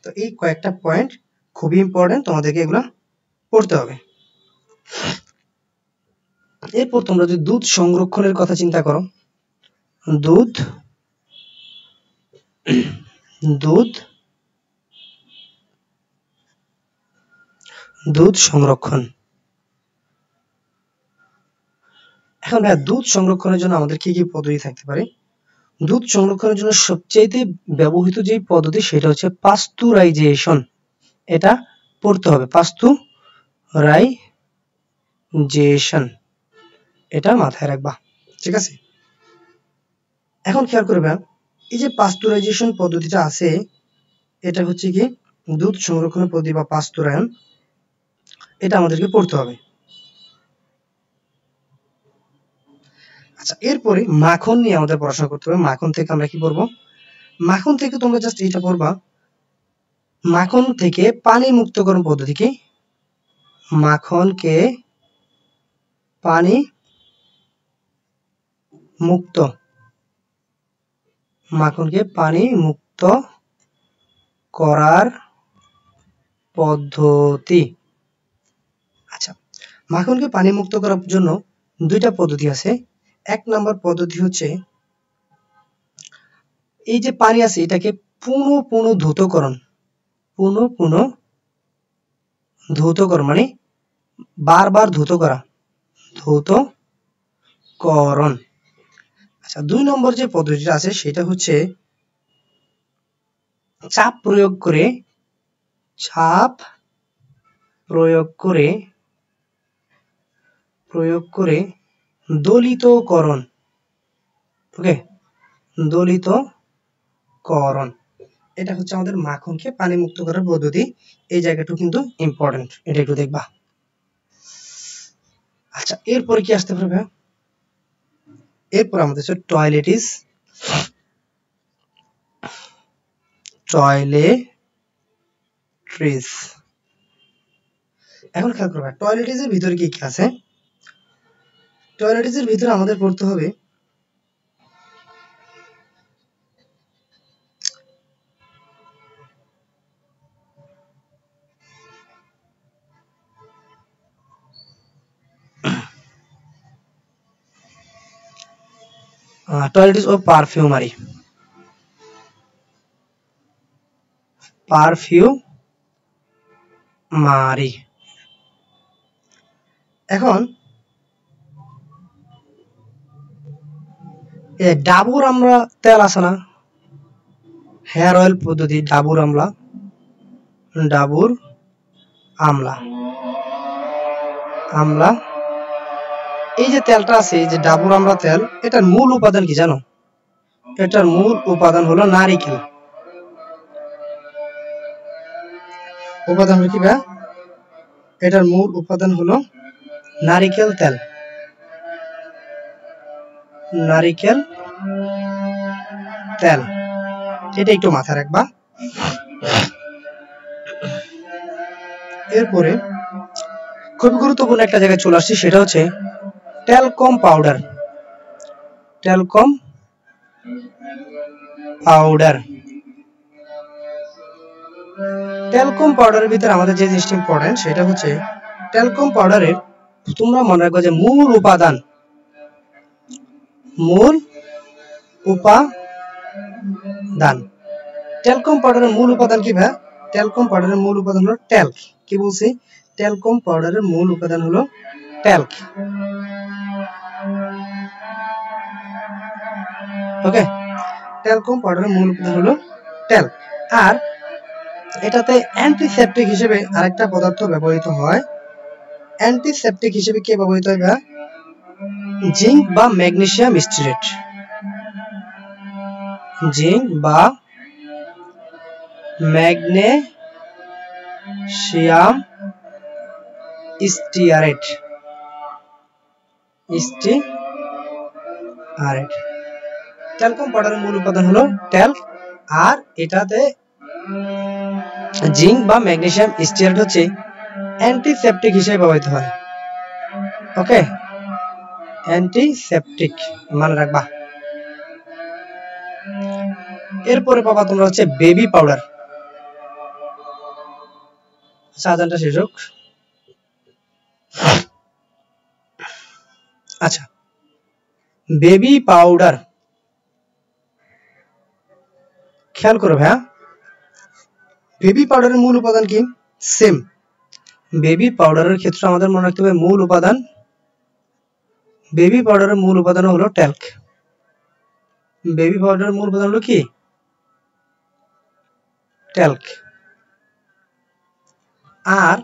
তো এই কয়েকটা পয়েন্ট খুবই ইম্পর্টেন্ট, তোমাদেরকে এগুলো পড়তে হবে। এরপর তোমরা যদি দুধ সংরক্ষণের কথা চিন্তা করো, দুধ দুধ দুধ সংরক্ষণ। এখন ভাই দুধ সংরক্ষণের জন্য আমাদের কি কি পদ্ধতি থাকতে পারে? দুধ সংরক্ষণের জন্য সবচেয়ে ব্যবহৃত যে পদ্ধতি সেটা হচ্ছে পাস্তুরাইজেশন। এটা পড়তে হবে, পাস্তুরাইজেশন, এটা মাথায় রাখবা, ঠিক আছে? এখন খেয়াল করবে, এই যে পাস্তুরাইজেশন পদ্ধতিটা আছে, এটা হচ্ছে কি দুধ সংরক্ষণের পদ্ধতি বা পাস্তুরায়ন, এটা আমাদেরকে পড়তে হবে। আচ্ছা, এরপরে মাখন নিয়ে আমাদের পড়াশোনা করতে হবে। মাখন থেকে আমরা কি পড়বো? মাখন থেকে তোমরা জাস্ট এটা পড়বা, মাখন থেকে পানি মুক্তকরণ পদ্ধতি কি? মাখনকে পানি মুক্ত, মাখনকে পানি মুক্ত করার পদ্ধতি। আচ্ছা, মাখনকে পানি মুক্ত করার জন্য দুইটা পদ্ধতি আছে। এক নম্বর পদ্ধতি হচ্ছে এই যে পানি আছে এটাকে পুনঃ ধৌতকরণ। পুনঃ ধৌতকরণ মানে বারবার ধৌত করা, ধৌতকরণ। আচ্ছা, দুই নম্বর যে পদ্ধতিটা আছে সেটা হচ্ছে চাপ প্রয়োগ করে, চাপ প্রয়োগ করে দলিতকরণ। ওকে, দলিতকরণ, এটা হচ্ছে আমাদের মাখনকে পানি মুক্ত করার পদ্ধতি। এই জায়গাটা কিন্তু ইম্পর্টেন্ট, এটা একটু দেখবা। আচ্ছা, এরপরে কি আসতে পারবে? এরপর আমাদের হচ্ছে টয়লেট্রিজ। এখন খেয়াল করবে টয়লেট্রিজের ভিতরে কি কি আছে। টয়লেট্রিজের ভিতরে আমাদের পড়তে হবে টয়লেট্রিজ ও পারফিউমারি। এখন ডাবুর আমরা তেল আছে না, হেয়ার অয়েল পদ্ধতি, ডাবুর আমলা, এই যে তেলটা আছে, এই যে ডাবুর আমলা তেল, এটার মূল উপাদান কি জানো? এটার মূল উপাদান হলো নারিকেল। উপাদান হলো কি ভাইয়া? এটার মূল উপাদান হলো নারিকেল তেল। নারিকেল তেল, এটা একটু মাথায় রাখবা। এরপরে খুব গুরুত্বপূর্ণ একটা জায়গায় চলে আসছি, সেটা হচ্ছে talcum powder. Talcum powder, talcum পাউডারের ভিতরে আমাদের যে জিনিসটা ইম্পর্টেন্ট সেটা হচ্ছে ট্যালকম পাউডারের তোমরা মনে রাখবে যে মূল উপাদান, মূল উপাদান ট্যালকম পাউডারের মূল উপাদান কি ভাই? ট্যালকম পাউডারের মূল উপাদান হলো ট্যাল্ক। কি বলছি? ট্যালকম পাউডারের মূল উপাদান হলো ট্যাল্ক। ওকে, ট্যালকম পাউডারের মূল উপাদান হলো ট্যাল্ক। আর এটাতে অ্যান্টিসেপটিক হিসেবে আরেকটা পদার্থ ব্যবহৃত হয়। অ্যান্টিসেপটিক হিসেবে কি ব্যবহৃত হয় ভাই? জিঙ্ক বা ম্যাগনেসিয়াম স্টিয়ারেট। জিঙ্ক বা ম্যাগনেসিয়াম স্টিয়ারেট। ট্যালকম পাউডারের মূল উপাদান হলো ট্যাল্ক, আর এটাতে জিঙ্ক বা ম্যাগনেসিয়াম স্টিয়ারেট হচ্ছে অ্যান্টিসেপটিক হিসেবে ব্যবহৃত হয়। ওকে, অ্যান্টিসেপটিক মনে রাখবা। এরপরে পাবা তোমরা হচ্ছে বেবি পাউডার। সাজানটা শেষ হোক। আচ্ছা, বেবি পাউডার খেয়াল করো ভাইয়া, বেবি পাউডারের মূল উপাদান কি? সেম। বেবি পাউডারের ক্ষেত্রে আমাদের মনে রাখতে হবে মূল উপাদান, বেবি পাউডারের মূল উপাদান হলো ট্যাল্ক। বেবি পাউডারের মূল উপাদান হলো কি? ট্যাল্ক। আর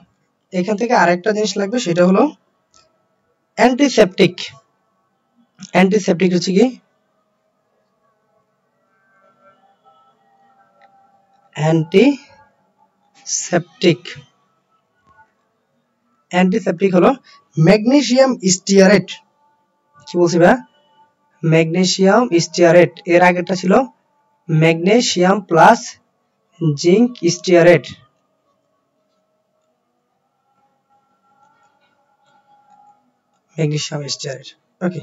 এখান থেকে আরেকটা জিনিস লাগবে, সেটা হলো অ্যান্টিসেপটিক। অ্যান্টিসেপটিক হচ্ছে কি? অ্যান্টিসেপটিক, অ্যান্টিসেপটিক হলো ম্যাগনেসিয়াম স্টিয়ারেট। কি বলছি ভাই? Magnesium stearate. এর আগেরটা ছিল magnesium plus zinc stearate. Magnesium stearate. Okay,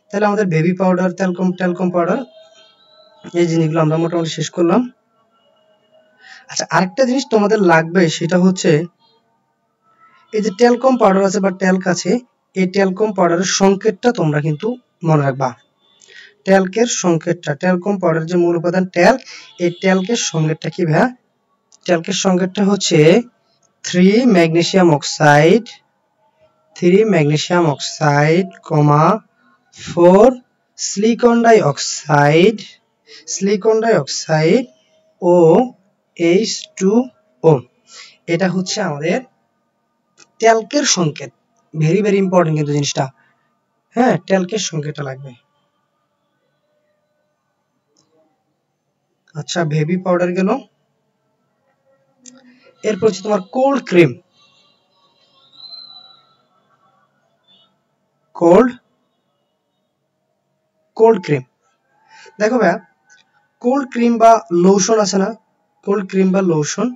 তাহলে আমাদের বেবি পাউডার, ট্যালকম পাউডার, এই জিনিসগুলো আমরা মোটামুটি শেষ করলাম। আচ্ছা, আরেকটা জিনিস তোমাদের লাগবে, সেটা হচ্ছে এই যে ট্যালকম পাউডার আছে বা ট্যাল্ক আছে, এই ট্যালকম পাউডারের সংকেতটা তোমরা কিন্তু মনে রাখবা। ট্যাল্কের সংকেতটা, ট্যালকম পাউডারের যে মূল উপাদান ট্যাল্ক, এই ট্যাল্কের সংকেতটা কি ভাইয়া? ট্যাল্কের সংকেতটা হচ্ছে 3 magnesium oxide, 3 magnesium oxide, 4 silicon die oxide, silicon die oxide ও H2O। এটা হচ্ছে আমাদের ট্যাল্কের সংকেত। ভেরি ভেরি ইম্পর্টেন্ট কিন্তু জিনিসটা। হ্যাঁ, ট্যাল্কের সংকেতটা লাগবে। আচ্ছা, বেবি পাউডার গেল। এরপর হচ্ছে তোমার কোল্ড ক্রিম। কোল্ড ক্রিম, দেখো ভাইয়া, কোল্ড ক্রিম বা লোশন আছে না, কোল্ড ক্রিম বা লোশন,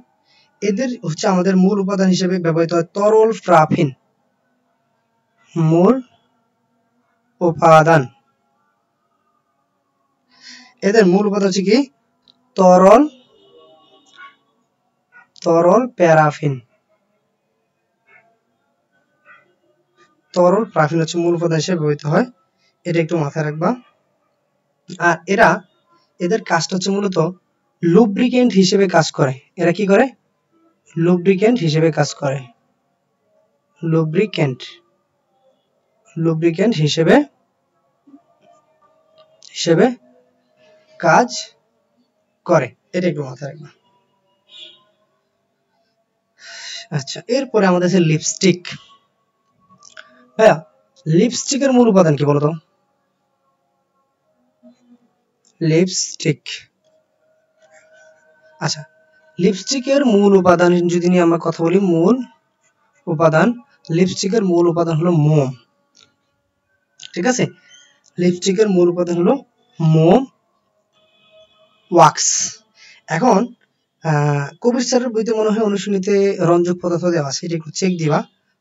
এদের হচ্ছে আমাদের মূল উপাদান হিসেবে ব্যবহৃত হয় তরল প্রাফিন। মূল উপাদান, এদের মূল উপাদান হচ্ছে কি? তরল প্যারাফিন। তরল প্রাফিন হচ্ছে মূল উপাদান হিসেবে ব্যবহৃত হয়, এটা একটু মাথায় রাখবা। আর এদের কাজটা হচ্ছে মূলত লুব্রিকেন্ট হিসেবে কাজ করে। এরা কি করে? লুব্রিকেন্ট হিসেবে কাজ করে। লুব্রিকেন্ট হিসেবে কাজ করে, এটা একটু মাথায় রাখবা। আচ্ছা, এরপরে আমাদের আছে লিপস্টিক। ভাইয়া, লিপস্টিকের মূল উপাদান কি বলতো? লিপস্টিক, আচ্ছা, লিপস্টিকের মূল উপাদান যদি নিয়ে আমরা কথা বলি, মূল উপাদান, লিপস্টিকের মূল উপাদান হলো মোম। ঠিক আছে, লিপস্টিকের মূল উপাদান হলো মোম, ওয়াক্স। এখন কবির স্যারের বইতে মনে হয় অনুশীলনীতে রঞ্জক পদার্থ দেওয়া আছে, এটা একটু চেক দিবা।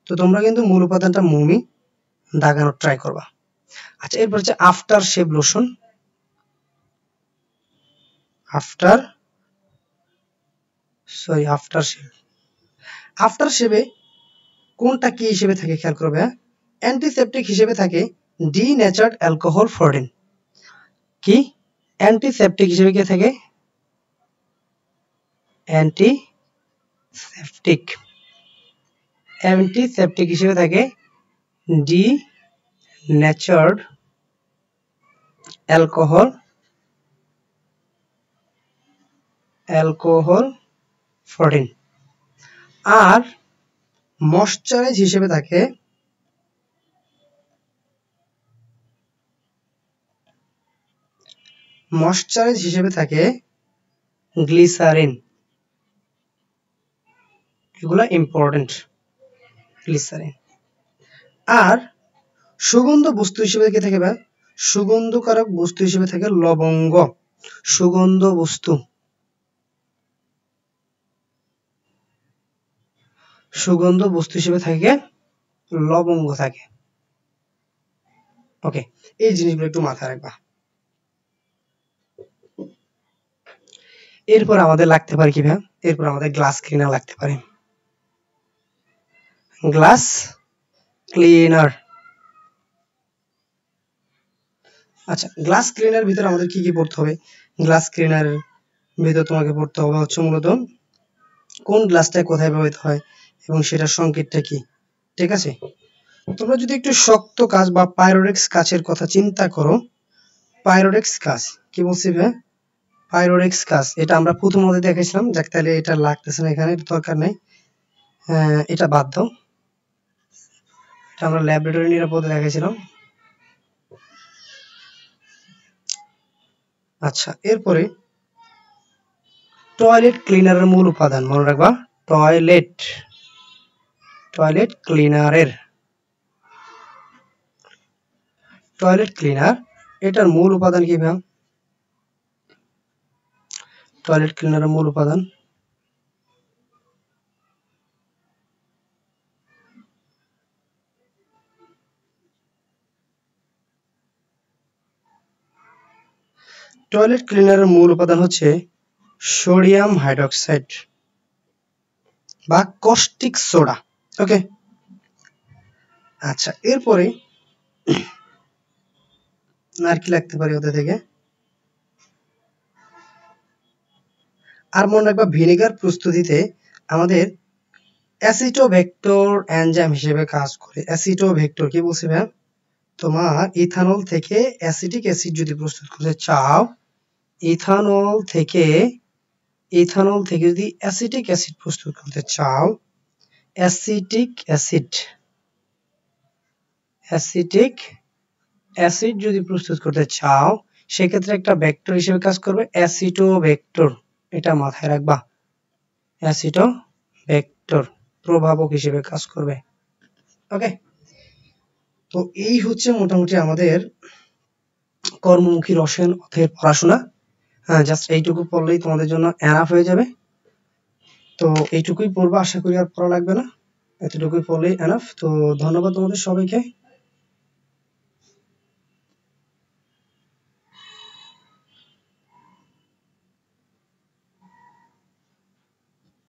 তো তোমরা কিন্তু মূল উপাদানটা মোমই দাগানোর ট্রাই করবা। আচ্ছা, এরপর হচ্ছে after shave lotion. After shave, after শেভে কোনটা কি হিসেবে থাকে খেয়াল করবে। অ্যান্টিসেপটিক হিসেবে থাকে ডিনেচার্ড অ্যালকোহল 14। কি অ্যান্টিসেপটিক হিসেবে কি থাকে? অ্যান্টিসেপটিক হিসেবে থাকে ডিনেচার্ড অ্যালকোহল 14। আর ময়শ্চারাইজ হিসেবে থাকে গ্লিসারিন। এগুলা ইম্পর্টেন্ট, গ্লিসারিন। আর সুগন্ধ বস্তু হিসেবে কি থাকে? সুগন্ধকারক বস্তু হিসেবে থাকে লবঙ্গ। সুগন্ধ বস্তু হিসেবে থাকে লবঙ্গ থাকে। ওকে, এই জিনিসগুলো একটু মাথায় রাখবা। এরপর আমাদের লাগতে পারে কি ভাই? এরপর আমাদের গ্লাস ক্লিনার লাগতে পারে। Glass cleaner. আচ্ছা, গ্লাস ক্লিনার ভিতরে আমাদের কি কি পড়তে হবে? গ্লাস ক্লিনার ভিতর তোমাকে পড়তে হবে হচ্ছে মূলত কোন গ্লাসটা কোথায় ব্যবহৃত হয় এবং সেটার সংকেতটা কি। ঠিক আছে, তোমরা যদি একটু শক্ত কাঁচ বা পাইরোডেক্স কাচের কথা চিন্তা করো, পাইরোডেক্স কাঁচ কি বলছি ভাই? পাইরোডেক্স কাঁচ, এটা আমরা প্রথম মধ্যে দেখেছিলাম। যাক, তাহলে এটা লাগতেছে না এখানে, দরকার নেই, এটা বাদ দাও। এটা আমরা ল্যাবরেটরি নিরাপদে দেখেছিলাম। আচ্ছা, এরপরে টয়লেট ক্লিনারের মূল উপাদান মনে রাখবা। টয়লেট ক্লিনার এটার মূল উপাদান কি ভাই? টয়লেট ক্লিনারের মূল উপাদান হচ্ছে সোডিয়াম হাইড্রোক্সাইড বা কস্টিক সোডা। ওকে, আচ্ছা, এরপরে আর কি লাগতে পারে ওদের থেকে? আর মনে রাখবা, ভিনেগার প্রস্তুতিতে আমাদের অ্যাসিটোভেক্টর এনজাইম হিসেবে কাজ করে। অ্যাসিটোভেক্টর কি বলছি ভাই? তোমার ইথানল থেকে অ্যাসিটিক অ্যাসিড যদি প্রস্তুত করতে চাও, ইথানল থেকে যদি অ্যাসিটিক অ্যাসিড প্রস্তুত করতে চাও, অ্যাসিটিক অ্যাসিড যদি প্রস্তুত করতে চাও, সেক্ষেত্রে একটা ভেক্টর হিসেবে কাজ করবে অ্যাসিটোভেক্টর। এটা মাথায় রাখবা, অ্যাসিটোভেক্টর প্রভাবক হিসেবে কাজ করবে। ওকে, তো এই হচ্ছে মোটামুটি আমাদের কর্মমুখী রসায়ন অধ্যায়ের পড়াশোনা। জাস্ট এইটুকু পড়লেই তোমাদের জন্য এনাফ হয়ে যাবে। তো এইটুকুই পড়বা, আশা করি আর পড়া লাগবে না, এতটুকুই পড়লেই এনাফ। তো ধন্যবাদ তোমাদের সবাইকে।